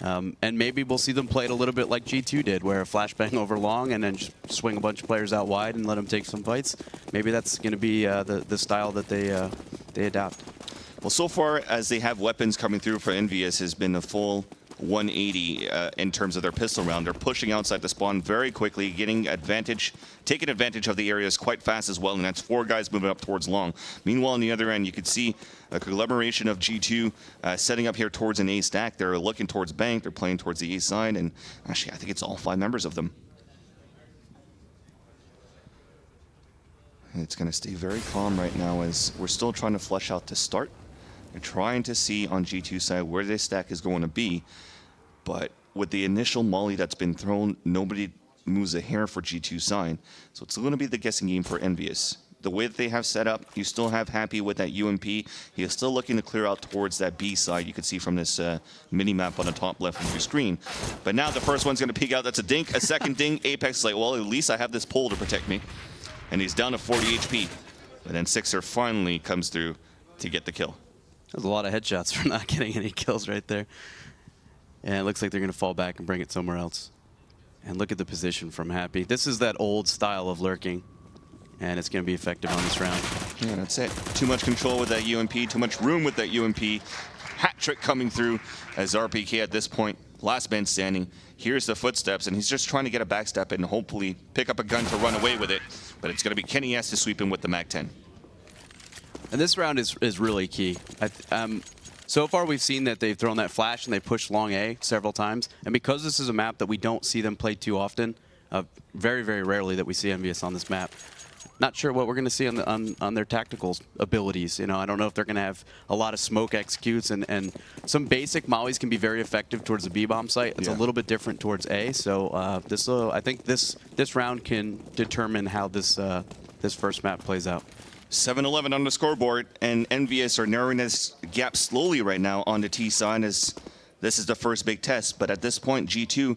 And maybe we'll see them play it a little bit like G2 did, where a flashbang over long and then just swing a bunch of players out wide and let them take some fights. Maybe that's going to be the style that they adopt. Well, so far as they have weapons coming through for EnVyUs has been a full 180 in terms of their pistol round. They're pushing outside the spawn very quickly, getting advantage, taking advantage of the areas quite fast as well, and that's 4 guys moving up towards long. Meanwhile, on the other end, you could see a collaboration of G2 setting up here towards an A stack. They're looking towards Bank, they're playing towards the A side, and actually I think it's all 5 members of them. And it's going to stay very calm right now as we're still trying to flesh out to start. They're trying to see on G2 side where this stack is going to be, but with the initial molly that's been thrown, nobody moves a hair for G2 side. So it's going to be the guessing game for EnVyUs. The way that they have set up, you still have Happy with that UMP. He is still looking to clear out towards that B side. You can see from this mini-map on the top left of your screen. But now the first one's going to peek out. That's a dink. A second ding. Apex is like, well, at least I have this pole to protect me. And he's down to 40 HP. But then Sixer finally comes through to get the kill. There's a lot of headshots for not getting any kills right there. And it looks like they're going to fall back and bring it somewhere else. And look at the position from Happy. This is that old style of lurking. And it's going to be effective on this round. Yeah, that's it. Too much control with that UMP, too much room with that UMP. Hat trick coming through as RPK at this point, last man standing. Here's the footsteps, and he's just trying to get a backstep and hopefully pick up a gun to run away with it. But it's going to be Kenny S to sweep in with the MAC-10. And this round is really key. So far, we've seen that they've thrown that flash and they pushed long A several times. And because this is a map that we don't see them play too often, very, very rarely that we see EnVyUs on this map. Not sure what we're going to see on their tactical abilities. You know, I don't know if they're going to have a lot of smoke executes, and some basic mollies can be very effective towards the B-bomb site. It's a little bit different towards A. So I think this round can determine how this first map plays out. 7-11 on the scoreboard, and EnVyUs are narrowing this gap slowly right now on the T side as this is the first big test. But at this point, G2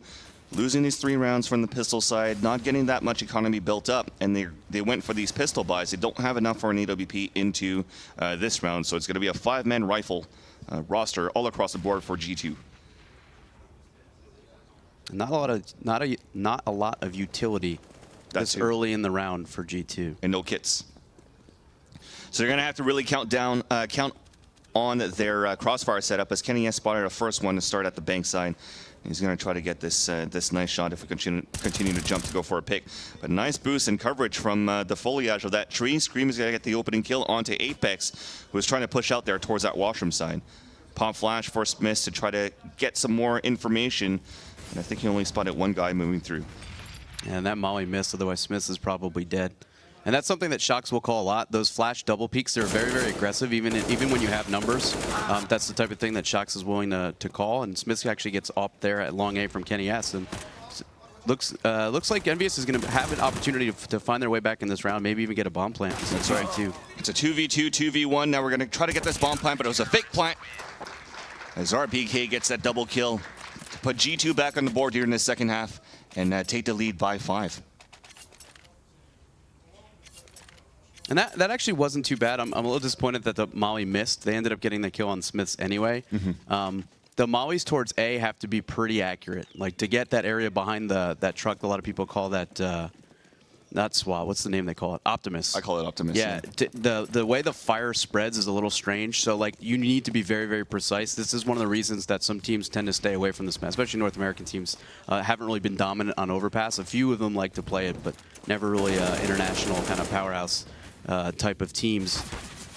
losing these 3 rounds from the pistol side, not getting that much economy built up, and they went for these pistol buys. They don't have enough for an AWP into this round, so it's going to be a 5-man rifle roster all across the board for G2. Not a lot of utility this early in the round for G2, and no kits. So they're going to have to really count on their crossfire setup as Kenny S spotted a first one to start at the bank side. He's going to try to get this nice shot if we continue to jump to go for a pick. But nice boost and coverage from the foliage of that tree. Scream is going to get the opening kill onto Apex, who was trying to push out there towards that washroom side. Pop flash for Smith to try to get some more information. And I think he only spotted one guy moving through. And that molly missed, otherwise Smith is probably dead. And that's something that Shox will call a lot. Those flash double peaks, they're very, very aggressive, even when you have numbers. That's the type of thing that Shox is willing to call. And Smith actually gets up there at long A from Kenny S. And looks like EnVyUs is going to have an opportunity to find their way back in this round, maybe even get a bomb plant. That's right. It's a 2v2, 2v1. Now we're going to try to get this bomb plant, but it was a fake plant. As RPK gets that double kill to put G2 back on the board here in the second half and take the lead by 5. And that actually wasn't too bad. I'm a little disappointed that the molly missed. They ended up getting the kill on Smiths anyway. The mollies towards A have to be pretty accurate. Like, to get that area behind that truck, a lot of people call that, not SWAT, what's the name they call it? Optimus. I call it Optimus. Yeah, the way the fire spreads is a little strange. So, like, you need to be very, very precise. This is one of the reasons that some teams tend to stay away from this map, especially North American teams. Haven't really been dominant on Overpass. A few of them like to play it, but never really international kind of powerhouse type of teams.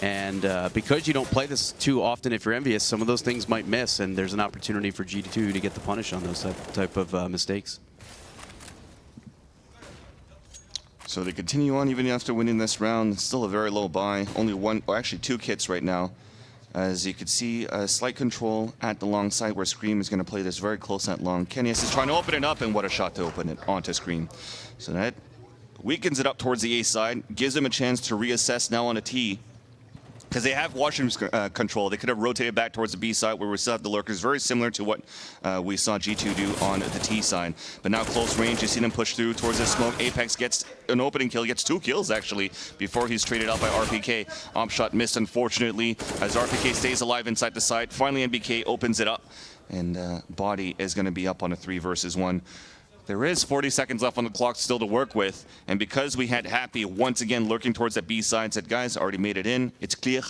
And because you don't play this too often if you're EnVyUs, some of those things might miss, and there's an opportunity for G2 to get the punish on those type of mistakes. So they continue on even after winning this round. Still a very low buy. Only one, or actually 2 kits right now. As you can see, a slight control at the long side where Scream is going to play this very close at long. Kenny S is trying to open it up, and what a shot to open it onto Scream. So that weakens it up towards the A side, gives them a chance to reassess now on a T. Because they have washroom control. They could have rotated back towards the B side where we still have the lurkers, very similar to what we saw G2 do on the T side. But now close range, you see them push through towards the smoke. Apex gets an opening kill, gets 2 kills actually, before he's traded out by RPK. Op shot missed, unfortunately, as RPK stays alive inside the side. Finally, NBK opens it up, and Body is going to be up on a 3 versus 1. There is 40 seconds left on the clock still to work with, and because we had Happy once again lurking towards that B side, said, guys, already made it in, it's clear.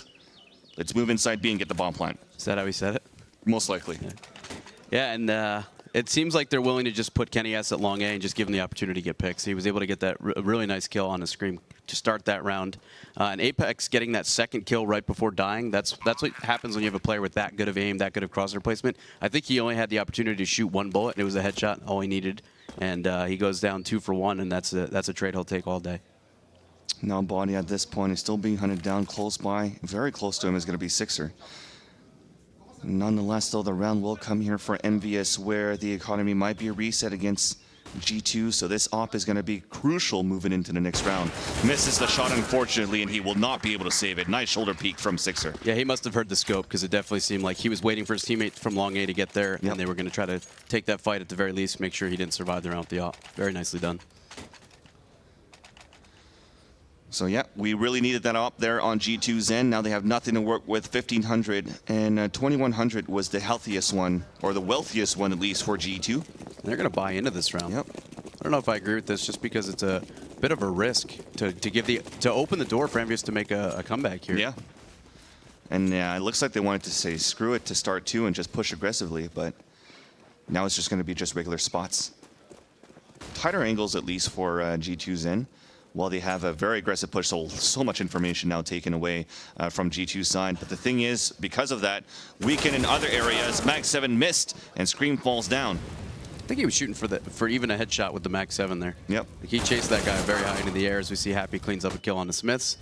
Let's move inside B and get the bomb plant. Is that how he said it? Most likely. Yeah, and it seems like they're willing to just put Kenny S at long A and just give him the opportunity to get picks. He was able to get that really nice kill on a Scream to start that round. And Apex getting that second kill right before dying, that's what happens when you have a player with that good of aim, that good of crosshair placement. I think he only had the opportunity to shoot 1 bullet, and it was a headshot, all he needed. And he goes down 2 for 1, and that's a trade he'll take all day. Now Body at this point is still being hunted down close by. Very close to him is going to be Sixer. Nonetheless, though, the round will come here for EnVyUs where the economy might be a reset against G2, so this op is going to be crucial moving into the next round. Misses the shot, unfortunately, and he will not be able to save it. Nice shoulder peek from Sixer. Yeah, he must have heard the scope, because it definitely seemed like he was waiting for his teammate from long A to get there, and they were going to try to take that fight at the very least, make sure he didn't survive the round with the op. Very nicely done. So yeah, we really needed that up there on G2's end. Now they have nothing to work with. 1,500 and 2,100 was the healthiest one, or the wealthiest one at least for G2. They're going to buy into this round. Yep. I don't know if I agree with this, just because it's a bit of a risk to open the door for EnVyUs to make a comeback here. Yeah. And it looks like they wanted to say screw it to start 2 and just push aggressively, but now it's just going to be just regular spots. Tighter angles, at least, for G2 Zen, while they have a very aggressive push. So much information now taken away from G2's side. But the thing is, because of that, weaken in other areas. Mag 7 missed, and Scream falls down. I think he was shooting for even a headshot with the Mag 7 there. Yep. He chased that guy very high into the air as we see Happy cleans up a kill on the Smiths.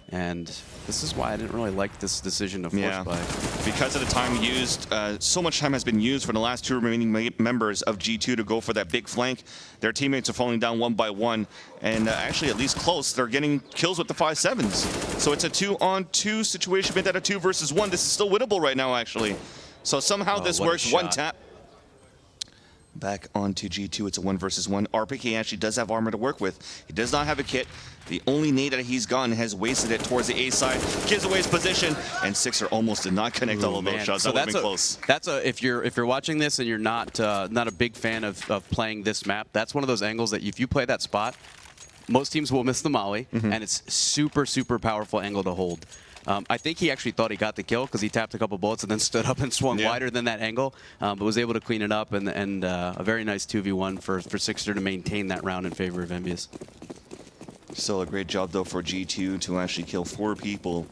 And this is why I didn't really like this decision to force buy. Because of the time used, so much time has been used for the last 2 remaining members of G2 to go for that big flank. Their teammates are falling down one by one, and actually at least close. They're getting kills with the 5-7s. So it's a 2-on-2 situation, made that a 2 versus 1. This is still winnable right now, actually. So somehow this works. One tap. Back onto G2, it's a 1 versus 1. RPK actually does have armor to work with. He does not have a kit. The only nade that he's gotten has wasted it towards the A side, gives away his position, and Sixer almost did not connect all of those shots. So that would have been close. That's if you're watching this and you're not a big fan of playing this map, that's one of those angles that if you play that spot, most teams will miss the molly, and it's super powerful angle to hold. I think he actually thought he got the kill because he tapped a couple bullets and then stood up and swung wider than that angle, but was able to clean it up, and a very nice 2v1 for Sixer to maintain that round in favor of EnVyUs. Still a great job, though, for G2 to actually kill 4 people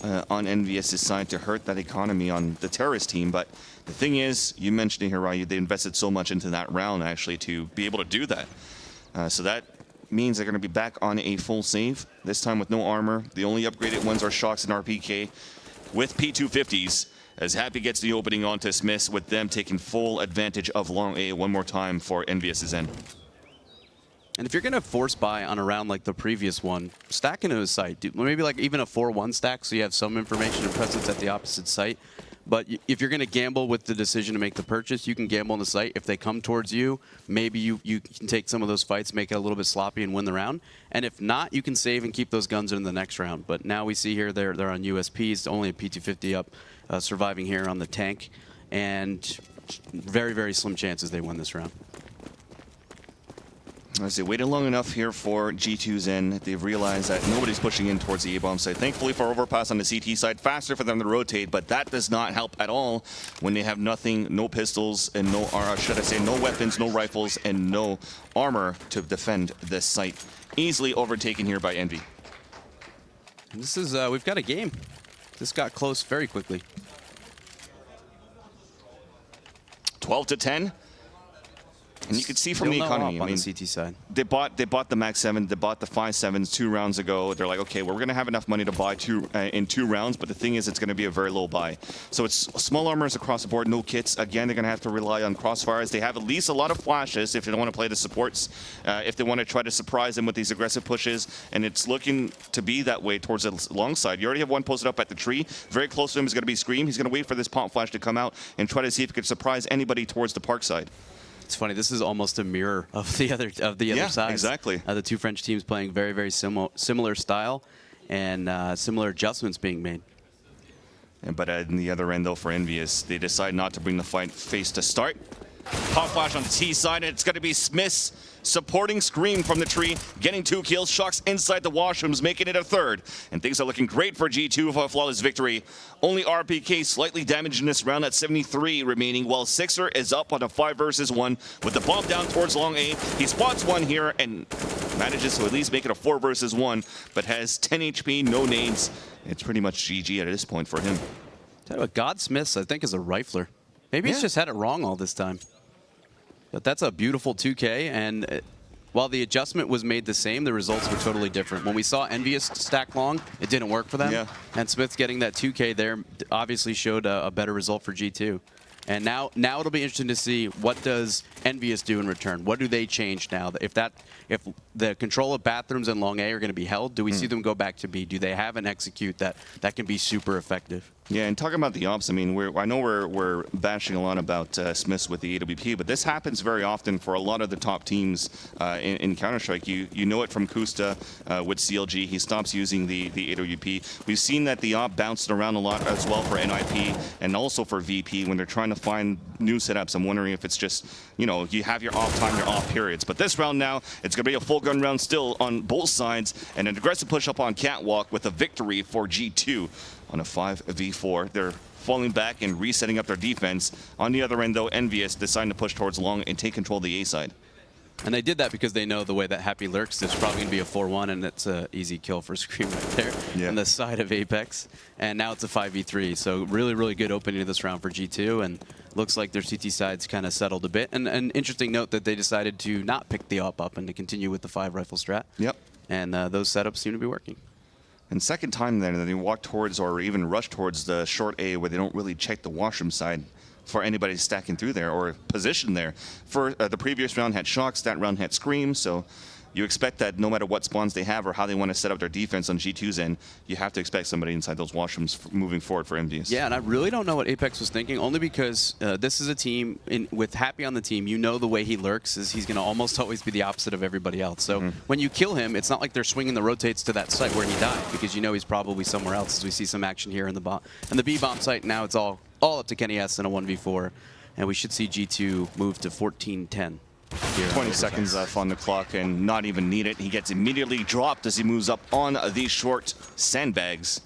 on EnVyUs' side to hurt that economy on the terrorist team. But the thing is, you mentioned it here, Ryu, they invested so much into that round, actually, to be able to do that. So that means they're going to be back on a full save, this time with no armor. The only upgraded ones are Shocks and RPK with P250s, as Happy gets the opening onto Smiths, with them taking full advantage of long A one more time for EnVyUs' end. And if you're going to force buy on a round like the previous one, stack into his site. Maybe like even a 4-1 stack so you have some information and presence at the opposite site. But if you're going to gamble with the decision to make the purchase, you can gamble on the site. If they come towards you, maybe you can take some of those fights, make it a little bit sloppy and win the round. And if not, you can save and keep those guns in the next round. But now we see here they're on USPs, only a P250 up, surviving here on the tank. And very slim chances they win this round. As they waited long enough here for G2's end, they've realized that nobody's pushing in towards the A-bomb side. Thankfully for Overpass on the CT side, faster for them to rotate, but that does not help at all when they have nothing, no pistols, and no, or should I say, no weapons, no rifles, and no armor to defend this site. Easily overtaken here by Envy. And this is, we've got a game. This got close very quickly. 12-10. And you can see from the economy, I mean, the CT side. They bought the Mag 7, they bought the 5-7s 2 rounds ago. They're like, okay, well, we're going to have enough money to buy in 2 rounds, but the thing is, it's going to be a very low buy. So it's small armors across the board, no kits. Again, they're going to have to rely on crossfires. They have at least a lot of flashes if they don't want to play the supports, if they want to try to surprise them with these aggressive pushes, and it's looking to be that way towards the long side. You already have one posted up at the tree. Very close to him is going to be Scream. He's going to wait for this pop flash to come out and try to see if he could surprise anybody towards the park side. It's funny. This is almost a mirror of the other side. Exactly. The 2 French teams playing very similar style, and similar adjustments being made. But in the other end, though, for EnVyUs, they decide not to bring the fight face to start. Pop flash on the T side, and it's going to be Smiths supporting Scream from the tree, getting 2 kills. Shocks inside the washrooms, making it a 3rd. And things are looking great for G2 for a flawless victory. Only RPK slightly damaged in this round at 73 remaining, while Sixer is up on a 5 versus 1 with the bomb down towards long A. He spots one here and manages to at least make it a 4 versus 1, but has 10 HP, no nades. It's pretty much GG at this point for him. God Smiths, I think, is a rifler. Maybe he's just had it wrong all this time. But that's a beautiful 2K, and while the adjustment was made the same, the results were totally different. When we saw EnVyUs stack long, it didn't work for them. Yeah. And Smiths getting that 2K there obviously showed a better result for G2. And now it'll be interesting to see what does EnVyUs do in return. What do they change now? If the control of bathrooms and long A are going to be held, do we see them go back to B? Do they have an execute that can be super effective? Yeah, and talking about the ops, I mean, I know we're bashing a lot about Smiths with the AWP, but this happens very often for a lot of the top teams in Counter-Strike. You know it from Kusta with CLG. He stops using the AWP. We've seen that the op bounced around a lot as well for NIP and also for VP when they're trying to find new setups. I'm wondering if it's just, you have your off time, your off periods. But this round now, it's going to be a full gun round still on both sides, and an aggressive push up on Catwalk with a victory for G2 on a 5v4. They're falling back and resetting up their defense. On the other end, though, EnVyUs deciding to push towards long and take control of the A side. And they did that because they know the way that Happy lurks, there's probably going to be a 4-1, and it's an easy kill for Scream right there on the side of Apex. And now it's a 5v3, so really, really good opening to this round for G2, and looks like their CT side's kind of settled a bit. And an interesting note that they decided to not pick the up and to continue with the 5-rifle strat. Yep. And those setups seem to be working. And second time then, they walk towards or even rush towards the short A where they don't really check the washroom side for anybody stacking through there or position there. For the previous round had Shocks, that round had Scream, so you expect that no matter what spawns they have or how they want to set up their defense on G2's end, you have to expect somebody inside those washrooms moving forward for EnVyUs. Yeah, and I really don't know what Apex was thinking, only because this is a team, with Happy on the team, you know the way he lurks is he's going to almost always be the opposite of everybody else. So when you kill him, it's not like they're swinging the rotates to that site where he died, because you know he's probably somewhere else, as we see some action here in the bomb. And the B-bomb site, now it's all up to Kenny S in a 1v4, and we should see G2 move to 14-10. 20 seconds left on the clock and not even need it. He gets immediately dropped as he moves up on these short sandbags.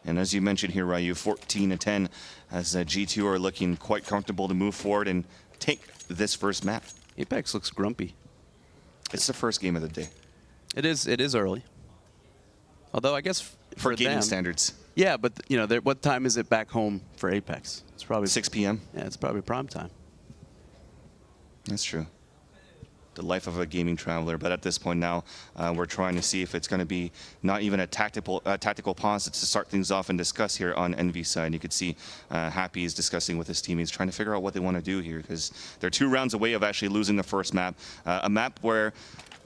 And as you mentioned here, Ryu, 14-10 as G2 are looking quite comfortable to move forward and take this first map. Apex looks grumpy. It's the first game of the day. It is early. Although I guess for gaming them, standards. Yeah, but you know, what time is it back home for Apex? It's probably 6 p.m. Yeah, it's probably prime time. That's true. The life of a gaming traveler, but at this point now, we're trying to see if it's going to be not even a tactical pause to start things off and discuss here on EnVy side. You could see Happy is discussing with his teammates, trying to figure out what they want to do here, because they're 2 rounds away of actually losing the first map, a map where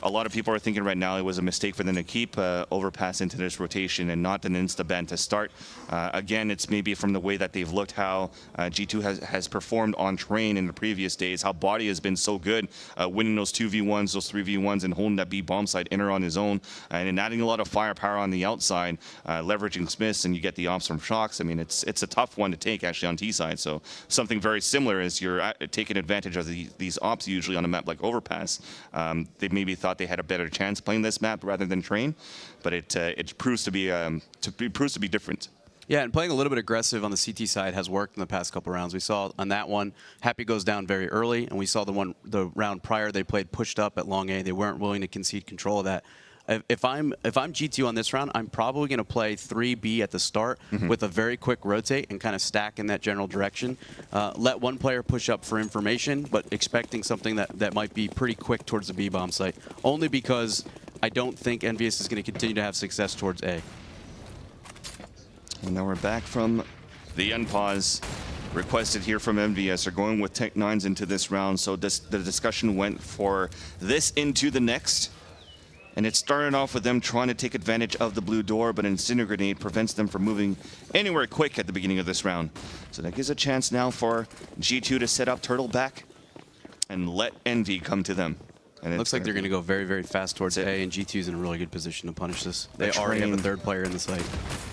a lot of people are thinking right now it was a mistake for them to keep Overpass into this rotation and not an insta-ban to start. Again, it's maybe from the way that they've looked, how G2 has performed on train in the previous days, how Body has been so good winning those 2v1s, those 3v1s, and holding that B bomb side inner on his own, and adding a lot of firepower on the outside, leveraging Smiths, and you get the ops from Shocks. I mean, it's a tough one to take actually on T side. So something very similar is you're taking advantage of these ops usually on a map like Overpass. They maybe thought they had a better chance playing this map rather than train, but it proves to be different. Yeah, and playing a little bit aggressive on the CT side has worked in the past couple rounds. We saw on that one, Happy goes down very early, and we saw the round prior they played pushed up at long A. They weren't willing to concede control of that. If I'm G2 on this round, I'm probably going to play 3B at the start with a very quick rotate and kind of stack in that general direction. Let one player push up for information, but expecting something that might be pretty quick towards the B-bomb site, only because I don't think EnVyUs is going to continue to have success towards A. And now we're back from the unpause requested here from EnVyUs. Are going with Tech9s into this round, so the discussion went for this into the next. And it started off with them trying to take advantage of the blue door, but an Incinerator Grenade prevents them from moving anywhere quick at the beginning of this round. So that gives a chance now for G2 to set up Turtle back and let Envy come to them. And looks like they're going to go very, very fast towards A, and G2's in a really good position to punish this. They already have a third player in the site.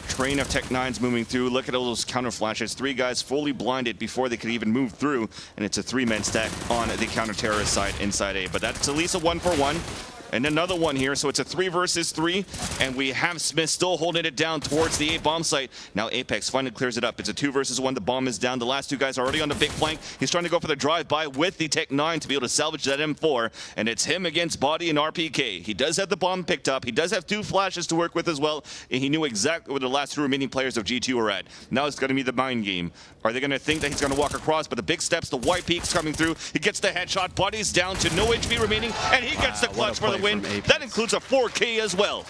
Train of Tech9s moving through. Look at all those counter flashes. 3 guys fully blinded before they could even move through, and it's a 3-man stack on the counter-terrorist side inside A. But that's at least a 1-for-1. And another one here, so it's a 3 versus 3, and we have Smith still holding it down towards the A bomb site. Now Apex finally clears it up. It's a 2 versus 1. The bomb is down. The last 2 guys are already on the big flank. He's trying to go for the drive-by with the Tech9 to be able to salvage that M4, and it's him against Body and RPK. He does have the bomb picked up. He does have 2 flashes to work with as well, and he knew exactly where the last 2 remaining players of G2 are at. Now it's going to be the mind game. Are they going to think that he's going to walk across? But the big steps, the white peaks coming through. He gets the headshot. Body's down to no HP remaining, and he gets the clutch for the win. That includes a 4K as well.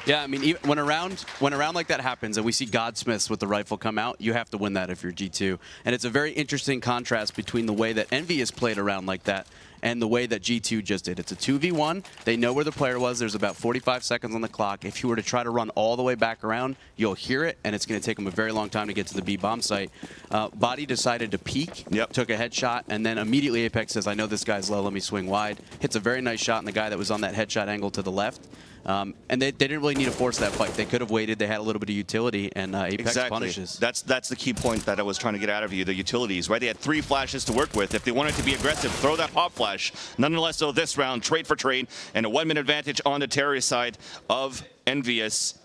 Yeah, I mean, even when a round like that happens and we see Godsmiths with the rifle come out, you have to win that if you're G2. And it's a very interesting contrast between the way that EnVyUs played around like that and the way that G2 just did. It's a 2v1. They know where the player was. There's about 45 seconds on the clock. If you were to try to run all the way back around, you'll hear it, and it's going to take them a very long time to get to the B bomb site. Body decided to peek, took a headshot, and then immediately Apex says, I know this guy's low, let me swing wide. Hits a very nice shot on the guy that was on that headshot angle to the left. And they didn't really need to force that fight. They could have waited. They had a little bit of utility, and Apex punishes. That's the key point that I was trying to get out of you, the utilities, right? They had 3 flashes to work with. If they wanted to be aggressive, throw that pop flash. Nonetheless, though, this round, trade for trade, and a 1-minute advantage on the terrorist side of EnVyUs.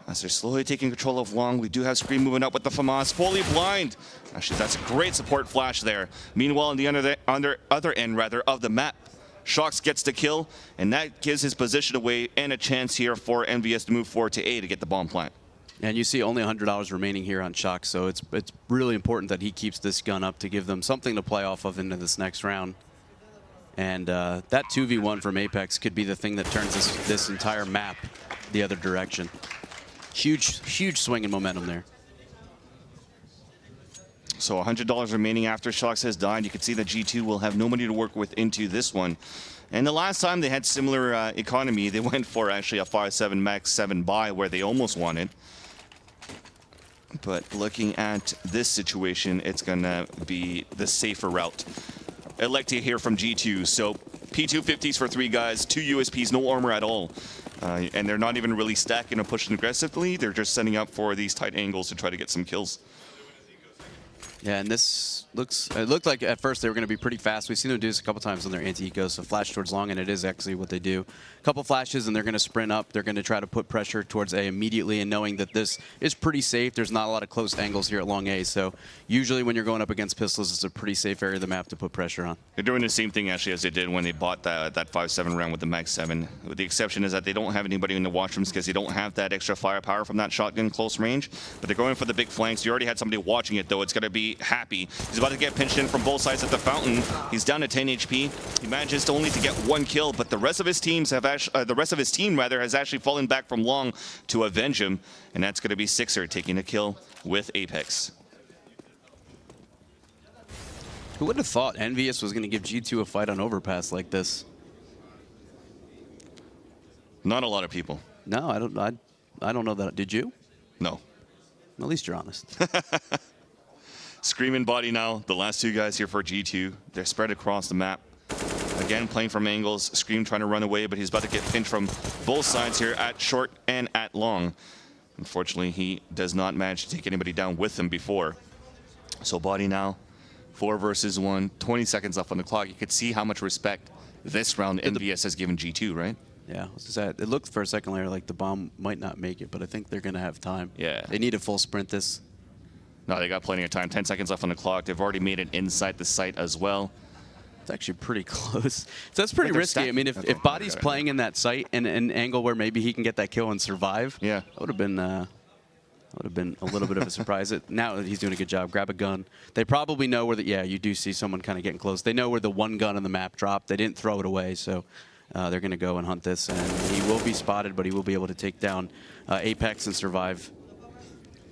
As they're slowly taking control of long, we do have Scream moving up with the FAMAS, fully blind. Actually, that's a great support flash there. Meanwhile, on the other end of the map, Shox gets the kill, and that gives his position away and a chance here for EnVyUs to move forward to A to get the bomb plant. And you see only $100 remaining here on Shox, so it's really important that he keeps this gun up to give them something to play off of into this next round. And that 2v1 from Apex could be the thing that turns this entire map the other direction. Huge swing in momentum there. So $100 remaining after Shox has died. You can see that G2 will have no money to work with into this one. And the last time they had similar economy, they went for actually a 5-7 max 7 buy where they almost won it. But looking at this situation, it's going to be the safer route. I'd like to hear from G2. So P250s for 3 guys, 2 USPs, no armor at all. And they're not even really stacking or pushing aggressively. They're just setting up for these tight angles to try to get some kills. Yeah, and this it looked like at first they were going to be pretty fast. We've seen them do this a couple times on their anti-eco, so flash towards long, and it is actually what they do. A couple flashes, and they're going to sprint up. They're going to try to put pressure towards A immediately, and knowing that this is pretty safe. There's not a lot of close angles here at long A, so usually when you're going up against pistols, it's a pretty safe area of the map to put pressure on. They're doing the same thing, actually, as they did when they bought that 5-7 round with the Mag 7. The exception is that they don't have anybody in the washrooms because they don't have that extra firepower from that shotgun close range, but they're going for the big flanks. You already had somebody watching it, though. It's going to be Happy. He's about to get pinched in from both sides at the fountain. He's down to 10 HP. He manages to only to get 1 kill, but the rest of his team has actually fallen back from long to avenge him, and that's going to be Sixer taking a kill with Apex. Who would have thought EnVyUs was going to give G2 a fight on Overpass like this? Not a lot of people. No, I don't know that. Did you? No. At least you're honest. Scream and Body now, the last 2 guys here for G2. They're spread across the map. Again, playing from angles. Scream trying to run away, but he's about to get pinched from both sides here at short and at long. Unfortunately, he does not manage to take anybody down with him before. So Body now, 4 versus 1, 20 seconds left on the clock. You could see how much respect this round EnVyUs has given G2, right? Yeah, it looked for a second there like the bomb might not make it, but I think they're going to have time. Yeah. They need a full sprint this. No, they got plenty of time. 10 seconds left on the clock. They've already made it inside the site as well. It's actually pretty close. So that's pretty risky. I mean, if Body's playing in that site in an angle where maybe he can get that kill and survive, yeah, that would have been a little bit of a surprise. Now he's doing a good job. Grab a gun. They probably know where yeah, you do see someone kind of getting close. They know where the 1 gun on the map dropped. They didn't throw it away, so they're going to go and hunt this. And he will be spotted, but he will be able to take down Apex and survive.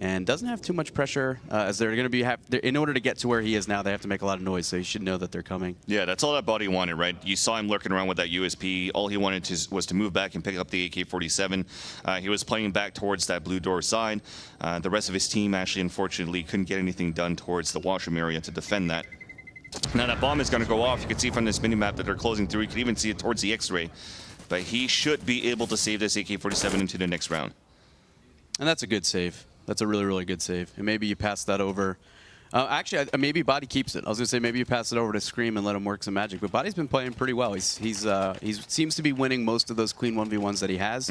And doesn't have too much pressure, as they're going to be in order to get to where he is now, they have to make a lot of noise, so you should know that they're coming. Yeah, that's all that Body wanted, right? You saw him lurking around with that USP. All he wanted was to move back and pick up the AK-47. He was playing back towards that blue door side. The rest of his team actually, unfortunately, couldn't get anything done towards the washroom area to defend that. Now that bomb is going to go off. You can see from this minimap that they're closing through. You can even see it towards the X-ray. But he should be able to save this AK-47 into the next round. And that's a good save. That's a really, really good save. And maybe you pass that over. Actually, maybe Body keeps it. I was going to say maybe you pass it over to Scream and let him work some magic. But Body's been playing pretty well. He seems to be winning most of those clean 1v1s that he has.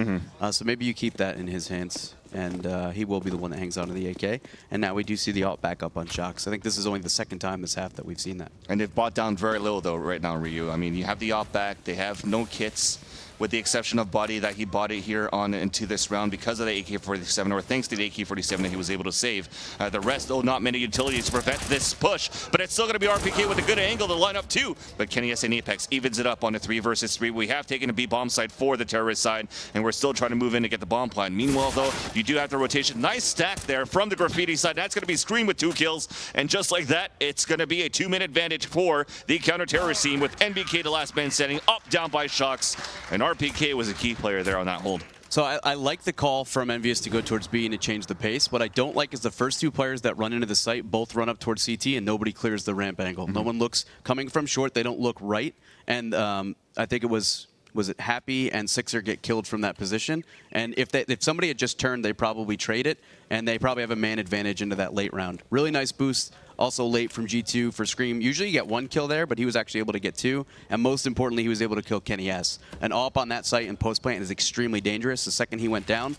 So maybe you keep that in his hands. And he will be the one that hangs on to the AK. And now we do see the alt back up on Shox. I think this is only the 2nd time this half that we've seen that. And they've bought down very little, though, right now, Ryu. I mean, you have the alt back. They have no kits, with the exception of Body, that he bought it here on into this round because of the AK-47, or thanks to the AK-47 that he was able to save. The rest, though, not many utilities to prevent this push, but it's still going to be RPK with a good angle to line up too. But Kenny S and Apex evens it up on a 3 versus 3. We have taken a B bomb side for the terrorist side, and we're still trying to move in to get the bomb plant. Meanwhile, though, you do have the rotation. Nice stack there from the graffiti side. That's going to be Scream with 2 kills, and just like that, it's going to be a 2-minute advantage for the counter-terrorist team with NBK the last man standing up, down by Shox, and RPK was a key player there on that hold. So I like the call from EnVyUs to go towards B and to change the pace. What I don't like is the first 2 players that run into the site both run up towards CT and nobody clears the ramp angle. No one looks coming from short. They don't look right. And I think it was was it Happy and Sixer get killed from that position. And if somebody had just turned, they probably trade it, and they probably have a man advantage into that late round. Really nice boost. Also late from G2 for Scream. Usually you get 1 kill there, but he was actually able to get 2. And most importantly, he was able to kill Kenny S. An AWP on that site in post plant is extremely dangerous. The second he went down,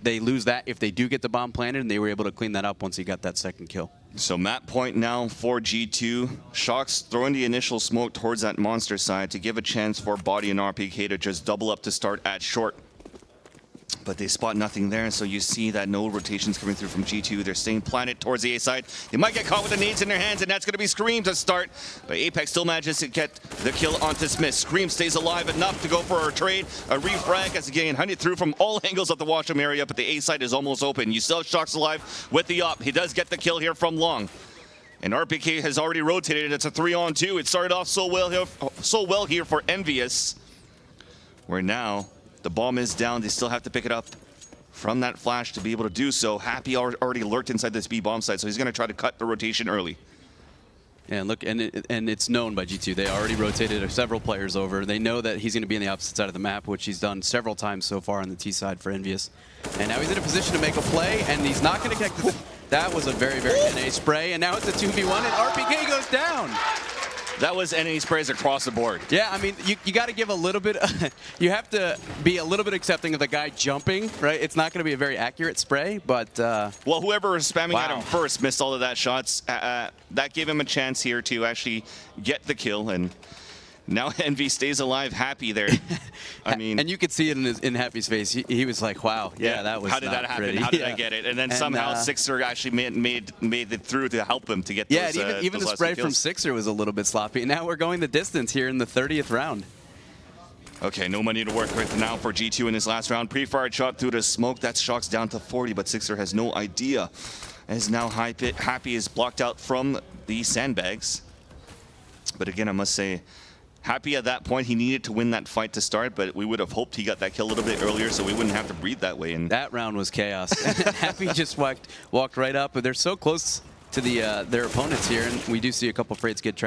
they lose that if they do get the bomb planted, and they were able to clean that up once he got that second kill. So map point now for G2. Shox throwing the initial smoke towards that monster side to give a chance for Body and RPK to just double up to start at short. But they spot nothing there, so you see that no rotations coming through from G2. They're staying planted towards the A side. They might get caught with the nades in their hands, and that's going to be Scream to start. But Apex still manages to get the kill onto Smith. Scream stays alive enough to go for a trade, a refrag as again hunted through from all angles of the Washam area, but the A side is almost open. You still have Shox alive with the op. He does get the kill here from Long. And RPK has already rotated. It's a 3-on-2. It started off so well here for EnVyUs, where now the bomb is down. They still have to pick it up from that flash to be able to do so. Happy already lurked inside this B bomb site, so he's going to try to cut the rotation early. Yeah, look, and it's known by G2. They already rotated several players over. They know that he's going to be on the opposite side of the map, which he's done several times so far on the T side for EnVyUs. And now he's in a position to make a play, and he's not going to connect. That was a very, very NA spray, and now it's a 2v1, and RPK goes down. That was NA sprays across the board. Yeah, I mean, you got to give a little bit, you have to be a little bit accepting of the guy jumping, right? It's not going to be a very accurate spray, but... well, whoever was spamming at him first missed all of that shots. That gave him a chance here to actually get the kill, and now Envy stays alive. Happy there. I mean... And you could see it in Happy's face. He was like, wow, yeah, that was how did that happen? pretty. How did I get it? And then somehow Sixer actually made it through to help him to get those, and even the spray from Sixer was a little bit sloppy. And now we're going the distance here in the 30th round. Okay, no money to work with now for G2 in this last round. Pre-fired shot through the smoke. That's Shox down to 40, but Sixer has no idea. As now Happy is blocked out from the sandbags. But again, I must say, Happy at that point, he needed to win that fight to start, but we would have hoped he got that kill a little bit earlier so we wouldn't have to breathe that way. And that round was chaos. Happy just walked right up, but they're so close to their opponents here, and we do see a couple frags get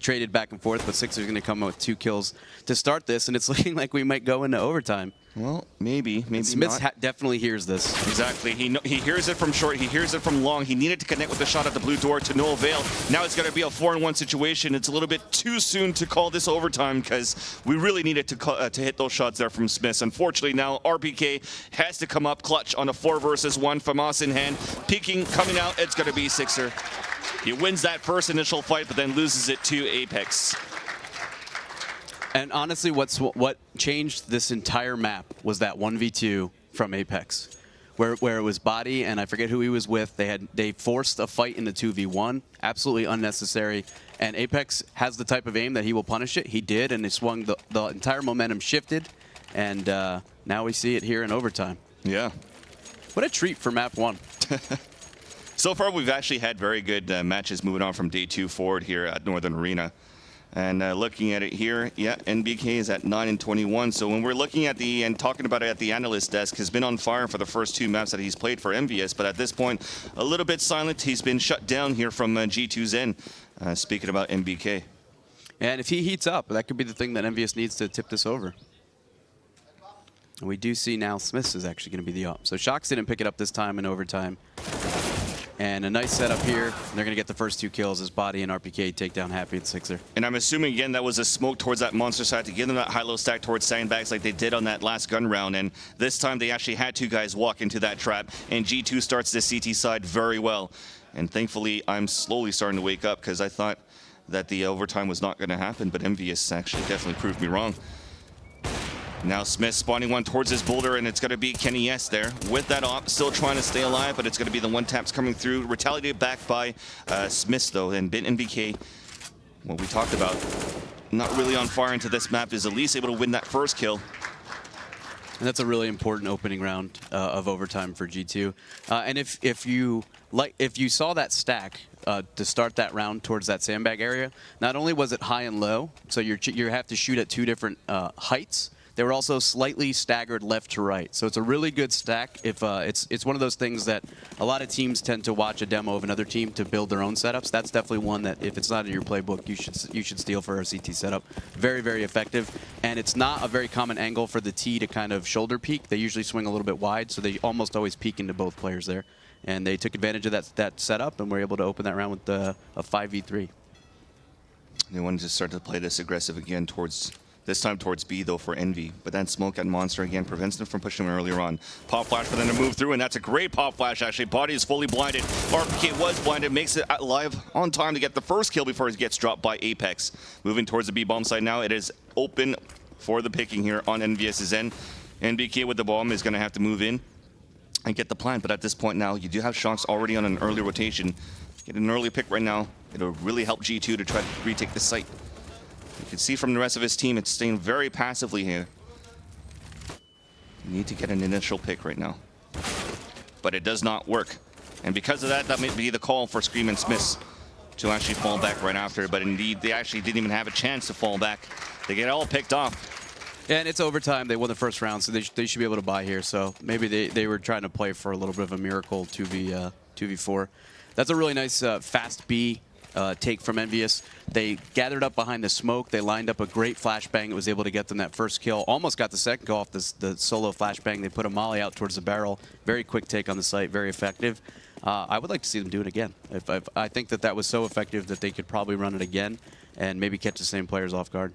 traded back and forth, but Sixer's going to come out with 2 kills to start this, and it's looking like we might go into overtime. Well, maybe Smith not. Definitely hears this. Exactly. He hears it from short. He hears it from long. He needed to connect with the shot at the blue door to no avail. Now it's going to be a 4-on-1 situation. It's a little bit too soon to call this overtime because we really needed to hit those shots there from Smith. Unfortunately, now RPK has to come up clutch on a 4 versus 1. FAMAS in hand. Peeking, coming out. It's going to be Sixer. He wins that first initial fight, but then loses it to Apex. And honestly, what changed this entire map was that 1v2 from Apex, where it was Body and I forget who he was with. They forced a fight in the 2v1, absolutely unnecessary. And Apex has the type of aim that he will punish it. He did, and it swung the entire momentum shifted. And now we see it here in overtime. Yeah. What a treat for map 1. So far, we've actually had very good matches moving on from day 2 forward here at Northern Arena. And looking at it here, yeah, NBK is at 9-21. So when we're looking at and talking about it at the analyst desk, has been on fire for the first 2 maps that he's played for EnVyUs. But at this point, a little bit silent. He's been shut down here from G2's end. Speaking about NBK. And if he heats up, that could be the thing that EnVyUs needs to tip this over. And we do see now Smiths is actually going to be the op. So Shox didn't pick it up this time in overtime. And a nice setup here. They're going to get the first 2 kills as Body and RPK take down Happy and Sixer. And I'm assuming, again, that was a smoke towards that monster side to give them that high-low stack towards sandbags like they did on that last gun round. And this time they actually had 2 guys walk into that trap. And G2 starts the CT side very well. And thankfully, I'm slowly starting to wake up because I thought that the overtime was not going to happen. But EnVyUs actually definitely proved me wrong. Now Smith spawning one towards his boulder, and it's going to be Kenny S there with that op, still trying to stay alive, but it's going to be the 1-taps coming through. Retaliated back by Smith, though, and NBK, what we talked about, not really on fire into this map, is at least able to win that first kill. And that's a really important opening round of overtime for G2. And if you saw that stack to start that round towards that sandbag area, not only was it high and low, so you have to shoot at 2 different heights. They were also slightly staggered left to right. So it's a really good stack. If it's one of those things that a lot of teams tend to watch a demo of another team to build their own setups. That's definitely one that if it's not in your playbook, you should steal for our CT setup. Very, very effective. And it's not a very common angle for the T to kind of shoulder peek. They usually swing a little bit wide, so they almost always peek into both players there. And they took advantage of that setup and were able to open that round with a 5v3. They wanted to start to play this aggressive again towards, this time towards B though for Envy. But then smoke at Monster again prevents them from pushing them earlier on. Pop flash for them to move through, and that's a great pop flash actually. Body is fully blinded. RPK was blinded, makes it live on time to get the first kill before he gets dropped by Apex. Moving towards the B bomb side now. It is open for the picking here on EnVyUs' end. NBK with the bomb is going to have to move in and get the plant, but at this point now, you do have Shocks already on an early rotation. Get an early pick right now. It'll really help G2 to try to retake the site. You can see from the rest of his team, it's staying very passively here. You need to get an initial pick right now. But it does not work. And because of that, that may be the call for Scream and Smiths to actually fall back right after. But indeed, they actually didn't even have a chance to fall back. They get all picked off. Yeah, and it's overtime. They won the first round, so they should be able to buy here. So maybe they were trying to play for a little bit of a miracle 2v4. That's a really nice fast B take from EnVyUs. They gathered up behind the smoke. They lined up a great flashbang that was able to get them that first kill. Almost got the second kill off the solo flashbang. They put a molly out towards the barrel. Very quick take on the site. Very effective. I would like to see them do it again. I think that was so effective that they could probably run it again and maybe catch the same players off guard.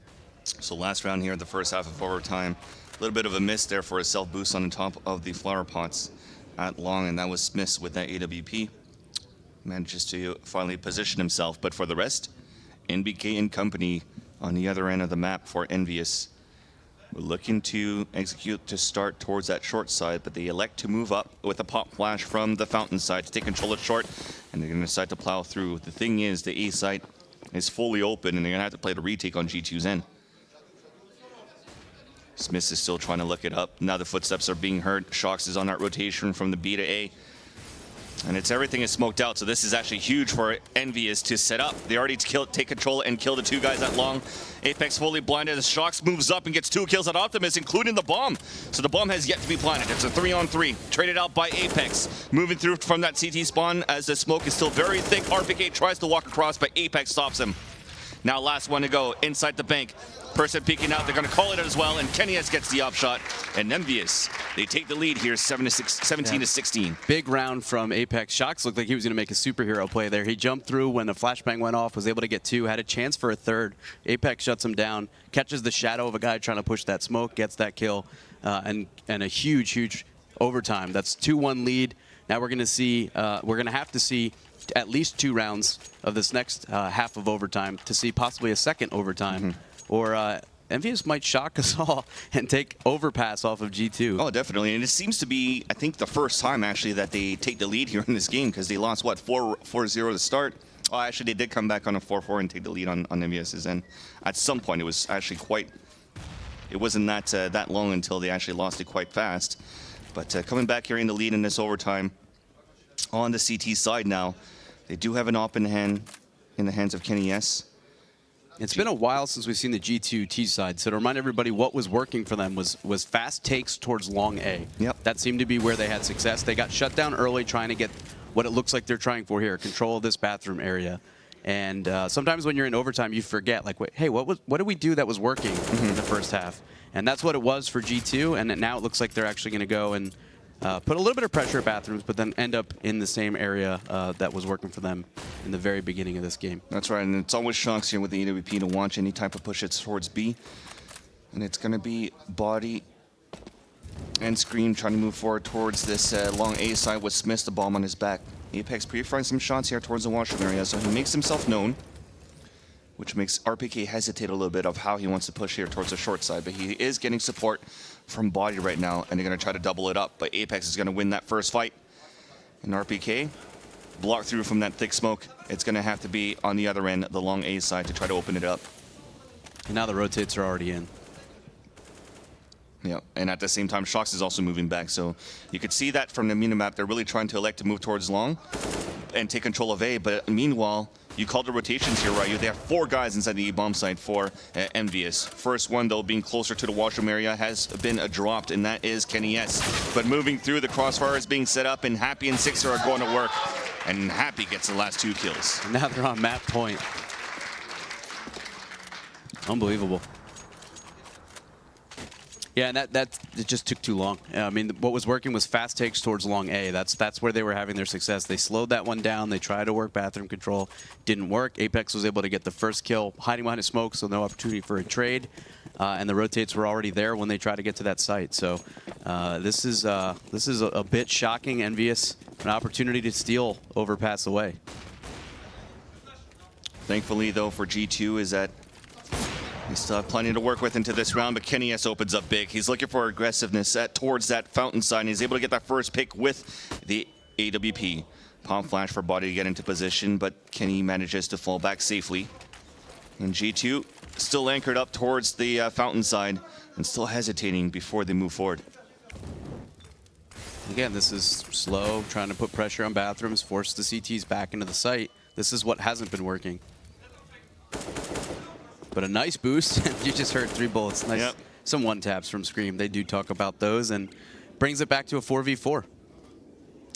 So last round here in the first half of overtime. A little bit of a miss there for a self-boost on the top of the flower pots at long, and that was Smiths with that AWP. Manages to finally position himself, but for the rest, NBK and company on the other end of the map for EnVyUs. We're looking to execute to start towards that short side, but they elect to move up with a pop flash from the fountain side to take control of short, and they're going to decide to plow through. The thing is, the A site is fully open, and they're going to have to play the retake on G2's end. Smith is still trying to look it up. Now the footsteps are being heard. Shocks is on that rotation from the B to A. And everything is smoked out, so this is actually huge for EnVyUs to set up. They already take control and kill the two guys at long. Apex fully blinded as Shocks moves up and gets 2 kills at Optimus, including the bomb. So the bomb has yet to be planted. It's a 3-on-3, traded out by Apex. Moving through from that CT spawn as the smoke is still very thick. RPK tries to walk across, but Apex stops him. Now last one to go, inside the bank. Person peeking out, they're going to call it as well, and Kenny's gets the upshot. And EnVyUs, they take the lead here, 17 to 16. Big round from Apex. Shocks looked like he was going to make a superhero play there. He jumped through when the flashbang went off, was able to get 2, had a chance for a 3rd. Apex shuts him down, catches the shadow of a guy trying to push that smoke, gets that kill, and a huge overtime. That's 2-1 lead. Now we're going to have to see at least 2 rounds of this next half of overtime to see possibly a second overtime. Or EnVyUs might shock us all and take Overpass off of G2. Oh, definitely. And it seems to be, I think, the first time, actually, that they take the lead here in this game, because they lost, what, 4-0 to start? Oh, actually, they did come back on a 4-4 and take the lead on EnVyUs. And at some point, it was actually quite... It wasn't that long until they actually lost it quite fast. But coming back here in the lead in this overtime, on the CT side now, they do have an open hand in the hands of Kenny S. It's been a while since we've seen the G2 T side, so to remind everybody what was working for them was fast takes towards long A. Yep. That seemed to be where they had success. They got shut down early trying to get what it looks like they're trying for here, control of this bathroom area. And sometimes when you're in overtime, you forget, like, wait, hey, what did we do that was working in the first half? And that's what it was for G2, and now it looks like they're actually going to go and put a little bit of pressure at bathrooms, but then end up in the same area that was working for them in the very beginning of this game. That's right, and it's always Shocks here with the AWP to launch any type of push it's towards B. And it's going to be Body and Scream trying to move forward towards this long A side with Smith, the bomb on his back. Apex pre-firing some shots here towards the washroom area, so he makes himself known, which makes RPK hesitate a little bit of how he wants to push here towards the short side. But he is getting support from Body right now, and they're going to try to double it up. But Apex is going to win that first fight. And RPK, blocked through from that thick smoke. It's going to have to be on the other end, the long A side, to try to open it up. And now the rotates are already in. Yeah, and at the same time, Shocks is also moving back. So you could see that from the minimap. They're really trying to elect to move towards long and take control of A. But meanwhile, You called the rotations here, Ryu. They have 4 guys inside the A-bomb site for EnVyUs. First one, though, being closer to the washroom area, has been dropped, and that is Kenny S. But moving through, the crossfire is being set up, and Happy and Sixer are going to work. And Happy gets the last 2 kills. Now they're on map point. Unbelievable. Yeah, and that it just took too long. I mean, what was working was fast takes towards long A. That's where they were having their success. They slowed that one down. They tried to work bathroom control. Didn't work. Apex was able to get the first kill, hiding behind a smoke, so no opportunity for a trade. And the rotates were already there when they tried to get to that site. So this is a bit shocking. EnVyUs, an opportunity to steal Overpass away. Thankfully, though, for G2 is that they still have plenty to work with into this round, but Kenny S opens up big. He's looking for aggressiveness towards that fountain side, and he's able to get that first pick with the AWP. Palm flash for Body to get into position, but Kenny manages to fall back safely. And G2 still anchored up towards the fountain side and still hesitating before they move forward. Again, this is slow, trying to put pressure on bathrooms, force the CTs back into the site. This is what hasn't been working. But a nice boost. You just heard 3 bullets. Nice. Yep. Some one-taps from Scream. They do talk about those and brings it back to a 4v4.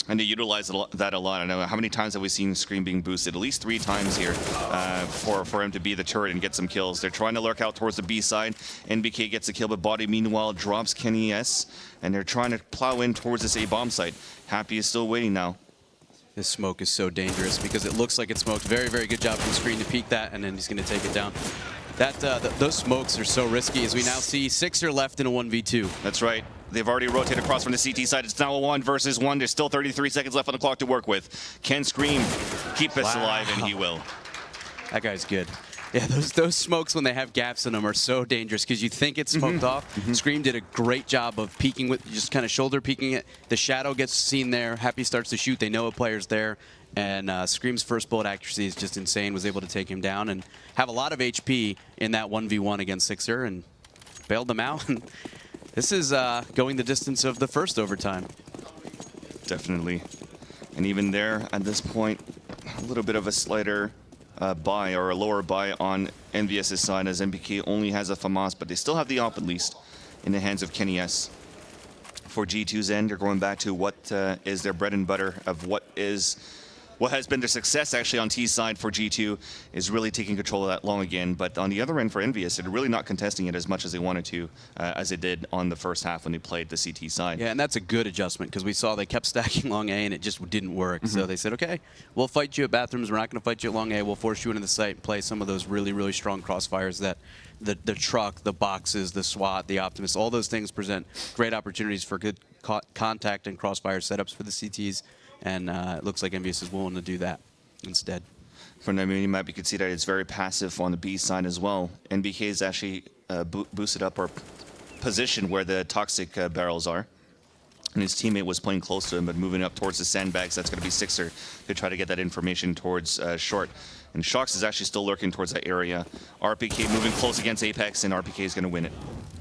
And they utilize that a lot. I know how many times have we seen Scream being boosted? At least 3 times here for him to be the turret and get some kills. They're trying to lurk out towards the B side. NBK gets a kill, but Body meanwhile drops Kenny S. And they're trying to plow in towards this A-bomb site. Happy is still waiting now. This smoke is so dangerous because it looks like it's smoked. Very, very good job from Screen to peek that, and then he's going to take it down. Those smokes are so risky, as we now see Sixer left in a 1v2. That's right. They've already rotated across from the CT side. It's now a 1 versus 1. There's still 33 seconds left on the clock to work with. Can Scream keep us alive? And he will. That guy's good. Yeah, those smokes when they have gaps in them are so dangerous because you think it's smoked off. Scream did a great job of peeking with just kind of shoulder peeking it. The shadow gets seen there. Happy starts to shoot. They know a player's there. And Scream's first bullet accuracy is just insane. Was able to take him down and have a lot of HP in that 1v1 against Sixer and bailed them out. This is going the distance of the first overtime. Definitely. And even there, at this point, a little bit of a slighter buy or a lower buy on EnVyUs' side, as MBK only has a FAMAS, but they still have the op at least in the hands of Kenny S. For G2's end, they're going back to what is their bread and butter of what has been their success actually on T's side for G2 is really taking control of that long again. But on the other end for EnVyUs, they're really not contesting it as much as they wanted to, as they did on the first half when they played the CT side. Yeah, and that's a good adjustment because we saw they kept stacking long A and it just didn't work. So they said, okay, we'll fight you at bathrooms. We're not going to fight you at long A. We'll force you into the site and play some of those really, really strong crossfires that the truck, the boxes, the SWAT, the Optimus, all those things present great opportunities for good contact and crossfire setups for the CTs. And it looks like EnVyUs is willing to do that instead. From the mini map, you can see that it's very passive on the B side as well. NBK is actually boosted up or positioned where the toxic barrels are. And his teammate was playing close to him, but moving up towards the sandbags. That's going to be Sixer to try to get that information towards short. And Shox is actually still lurking towards that area. RPK moving close against Apex, and RPK is going to win it.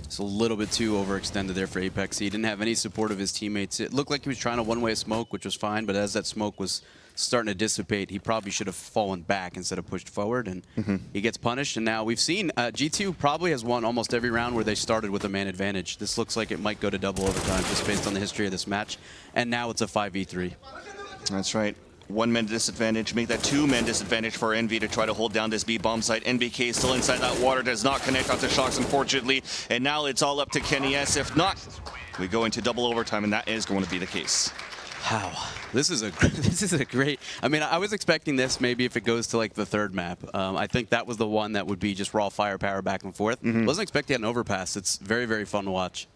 It's a little bit too overextended there for Apex. He didn't have any support of his teammates. It looked like he was trying to one-way smoke, which was fine, but as that smoke was starting to dissipate, he probably should have fallen back instead of pushed forward, and he gets punished. And now we've seen G2 probably has won almost every round where they started with a man advantage. This looks like it might go to double overtime just based on the history of this match, and now it's a 5v3. That's right. 1-man disadvantage, make that 2-man disadvantage for Envy to try to hold down this B bomb site. NBK is still inside that water, does not connect onto Shox, unfortunately, and now it's all up to Kenny S. If not, we go into double overtime, and that is going to be the case. Wow, this is a great. I mean, I was expecting this maybe if it goes to like the third map. I think that was the one that would be just raw firepower back and forth. Wasn't expecting an overpass. It's very, very fun to watch.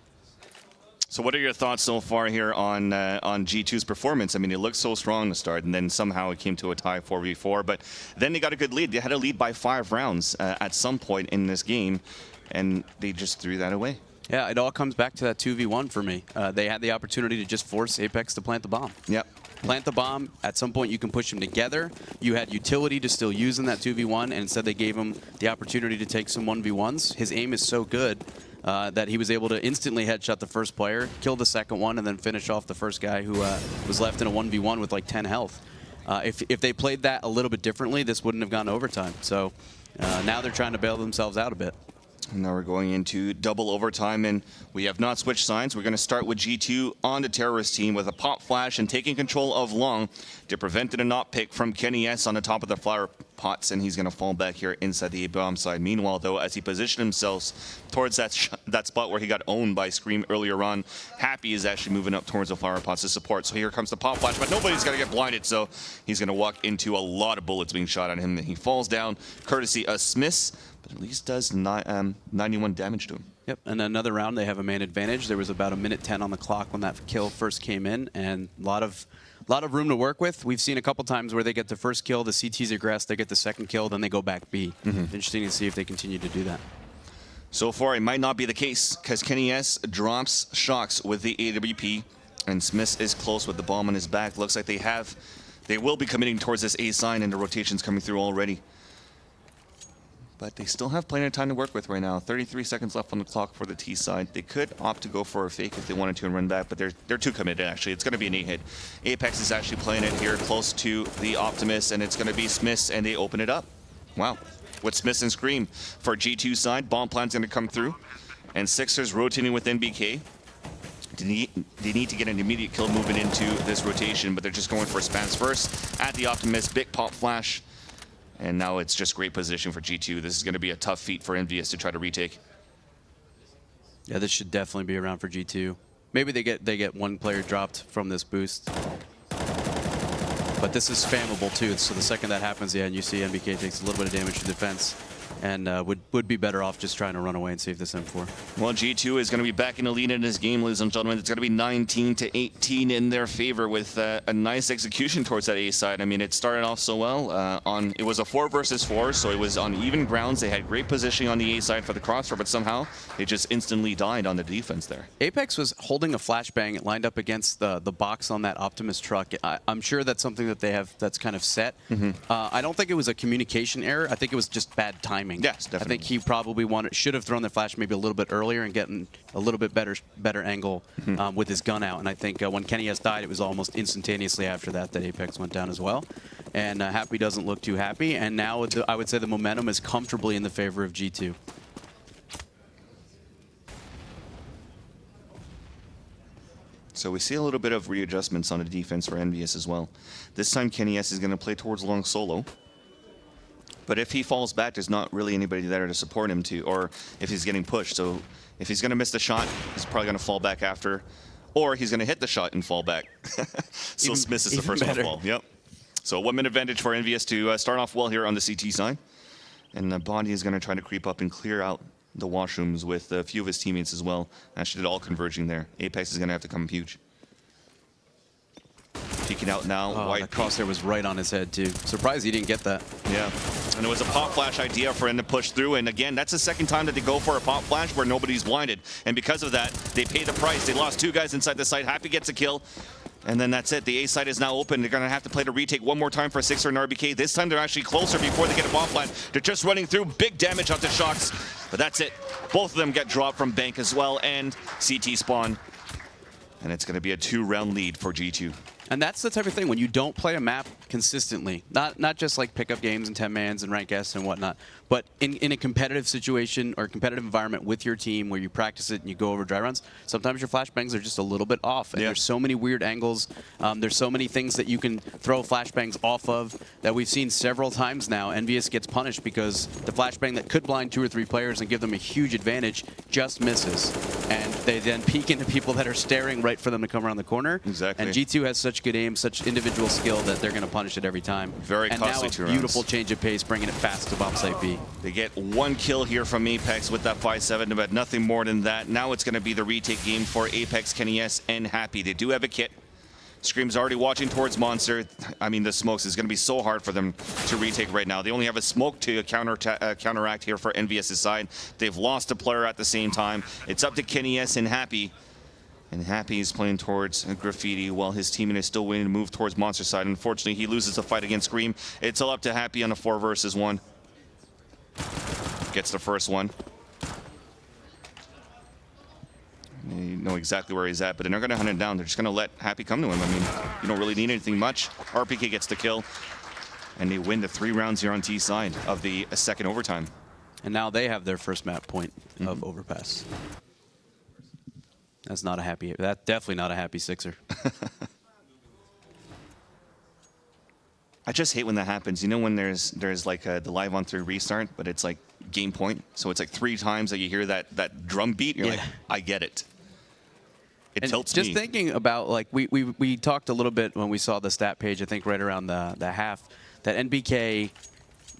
So what are your thoughts so far here on G2's performance? I mean, it looked so strong to start, and then somehow it came to a tie 4v4, but then they got a good lead. They had a lead by 5 rounds at some point in this game, and they just threw that away. Yeah, it all comes back to that 2v1 for me. They had the opportunity to just force Apex to plant the bomb. Yep. Plant the bomb. At some point, you can push them together. You had utility to still use in that 2v1, and instead they gave him the opportunity to take some 1v1s. His aim is so good that he was able to instantly headshot the first player, kill the second one, and then finish off the first guy who was left in a 1v1 with like 10 health. If they played that a little bit differently, this wouldn't have gone to overtime. So now they're trying to bail themselves out a bit. And now we're going into double overtime, and we have not switched sides. We're going to start with G2 on the terrorist team with a pop flash and taking control of long to prevent a not pick from Kenny S on the top of the flower pots, and he's going to fall back here inside the A-bomb side. Meanwhile, though, as he positioned himself towards that spot where he got owned by Scream earlier on, Happy is actually moving up towards the flower pots to support. So here comes the pop flash, but nobody's going to get blinded, so he's going to walk into a lot of bullets being shot at him. He falls down courtesy of Smiths, but at least does 91 damage to him. Yep, and another round they have a man advantage. There was about a minute 10 on the clock when that kill first came in, and a lot of room to work with. We've seen a couple times where they get the first kill, the CTs aggress, they get the second kill, then they go back B. Interesting to see if they continue to do that. So far, it might not be the case, because Kenny S drops shocks with the AWP, and Smith is close with the bomb on his back. Looks like they will be committing towards this A sign, and the rotation's coming through already. But they still have plenty of time to work with right now. 33 seconds left on the clock for the T side. They could opt to go for a fake if they wanted to and run back, but they're too committed, actually. It's going to be an A hit. Apex is actually playing it here close to the Optimus, and it's going to be Smiths, and they open it up. Wow. With Smiths and Scream for G2 side, bomb plan's going to come through, and Sixers rotating with NBK. They need to get an immediate kill moving into this rotation, but they're just going for spams first at the Optimus. Big pop flash. And now it's just great position for G2. This is going to be a tough feat for EnVyUs to try to retake. Yeah, this should definitely be around for G2. Maybe they get one player dropped from this boost. But this is spammable too, so the second that happens, yeah, and you see NBK takes a little bit of damage to defense. And would be better off just trying to run away and save this M4. Well, G2 is going to be back in the lead in this game, ladies and gentlemen. It's going to be 19-18 in their favor with a nice execution towards that A side. I mean, it started off so well. It was a 4 versus 4, so it was on even grounds. They had great positioning on the A side for the crossfire, but somehow they just instantly died on the defense there. Apex was holding a flashbang lined up against the box on that Optimus truck. I'm sure that's something that they have that's kind of set. I don't think it was a communication error. I think it was just bad timing. Yes, definitely. I think he probably should have thrown the flash maybe a little bit earlier and getting a little bit better angle with his gun out. And I think when Kenny S died, it was almost instantaneously after that Apex went down as well. And Happy doesn't look too happy. And now I would say the momentum is comfortably in the favor of G2. So we see a little bit of readjustments on the defense for EnVyUs as well. This time Kenny S is going to play towards long solo. But if he falls back, there's not really anybody there to support him or if he's getting pushed. So if he's going to miss the shot, he's probably going to fall back after, or he's going to hit the shot and fall back. So Smith is the first one to fall. Yep. So 1 minute advantage for EnVyUs to start off well here on the CT side. And Bondi is going to try to creep up and clear out the washrooms with a few of his teammates as well. Actually, they're all converging there. Apex is going to have to come huge. Peeking out now. Oh, that crosshair was right on his head, too. Surprised he didn't get that. Yeah. And it was a pop flash idea for him to push through. And again, that's the second time that they go for a pop flash where nobody's blinded. And because of that, they pay the price. They lost 2 guys inside the site. Happy gets a kill. And then that's it. The A side is now open. They're going to have to play the retake one more time for a Sixer and RBK. This time they're actually closer before they get a bomb plant. They're just running through. Big damage onto Shocks. But that's it. Both of them get dropped from Bank as well. And CT spawn. And it's going to be a 2-round lead for G2. And that's the type of thing when you don't play a map consistently, not just like pickup games and 10-mans and rank S and whatnot, but in a competitive situation or competitive environment with your team where you practice it and you go over dry runs, sometimes your flashbangs are just a little bit off. And there's so many weird angles. There's so many things that you can throw flashbangs off of that we've seen several times now. EnVyUs gets punished because the flashbang that could blind 2 or 3 players and give them a huge advantage just misses. And they then peek into people that are staring right for them to come around the corner. Exactly. And G2 has such good aim, such individual skill that they're going to punish it every time. Very costly. And now a beautiful change of pace, bringing it fast to bomb site B. They get 1 kill here from Apex with that 5-7, but nothing more than that. Now it's going to be the retake game for Apex, Kenny S, and Happy. They do have a kit. Scream's already watching towards Monster. I mean, the smokes is going to be so hard for them to retake right now. They only have a smoke to counteract here for EnVyUs' side. They've lost a player at the same time. It's up to Kenny S and Happy. And Happy is playing towards Graffiti while his teammate is still waiting to move towards Monster side. Unfortunately, he loses the fight against Scream. It's all up to Happy on a 4 versus 1. Gets the first one. You know exactly where he's at, but they're not going to hunt him down. They're just going to let Happy come to him. I mean, you don't really need anything much. RPK gets the kill, and they win the 3 rounds here on T side of the second overtime. And now they have their first map point of Overpass. That's not a happy. That's definitely not a happy Sixer. I just hate when that happens. You know, when there's like the live on 3 restart, but it's like game point. So it's like 3 times that you hear that drum beat. You're like, I get it. It tilts me. Just thinking about, like, we talked a little bit when we saw the stat page, I think right around the half, that NBK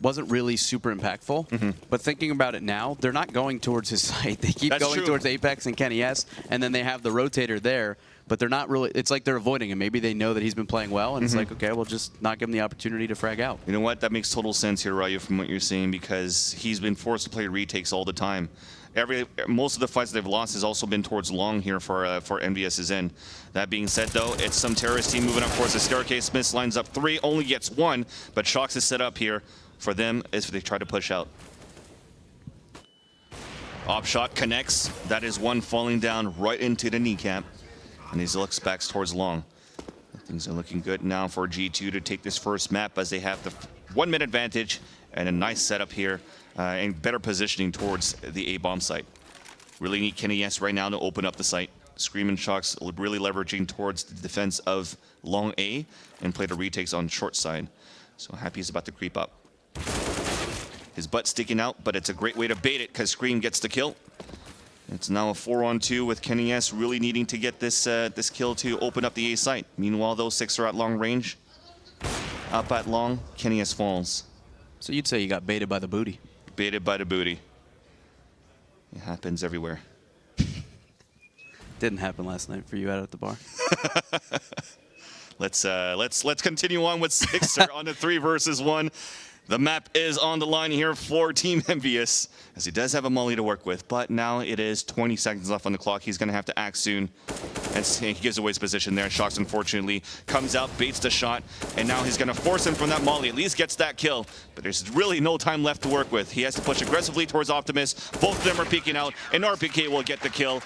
wasn't really super impactful. But thinking about it now, they're not going towards his site. They keep going towards Apex and Kenny S, and then they have the rotator there. But they're not really, it's like they're avoiding him. Maybe they know that he's been playing well, and it's like, okay, we'll just not give him the opportunity to frag out. You know what? That makes total sense here, Ryu, from what you're saying, because he's been forced to play retakes all the time. Most of the fights they've lost has also been towards long here for EnVyUs' end. That being said, though, it's some terrorist team moving up towards the staircase. Smith lines up 3, only gets 1, but Shox is set up here for them as they try to push out. Op shot connects. That is 1 falling down right into the kneecap. And he looks back towards long. Things are looking good now for G2 to take this first map as they have the 1-minute advantage and a nice setup here and better positioning towards the A-bomb site. Really need Kenny S right now to open up the site. Scream and Shox really leveraging towards the defense of long A and play the retakes on short side. So Happy is about to creep up. His butt sticking out, but it's a great way to bait it because Scream gets the kill. It's now a 4-on-2 with Kenny S really needing to get this this kill to open up the A site. Meanwhile, those 6 are at long range. Up at long, Kenny S falls. So you'd say you got baited by the booty. Baited by the booty. It happens everywhere. Didn't happen last night for you out at the bar. Let's continue on with Sixer on the 3 versus 1. The map is on the line here for Team EnVyUs, as he does have a molly to work with, but now it is 20 seconds left on the clock. He's going to have to act soon. And he gives away his position there. Shox, unfortunately, comes out, baits the shot, and now he's going to force him from that molly. At least gets that kill, but there's really no time left to work with. He has to push aggressively towards Optimus. Both of them are peeking out, and RPK will get the kill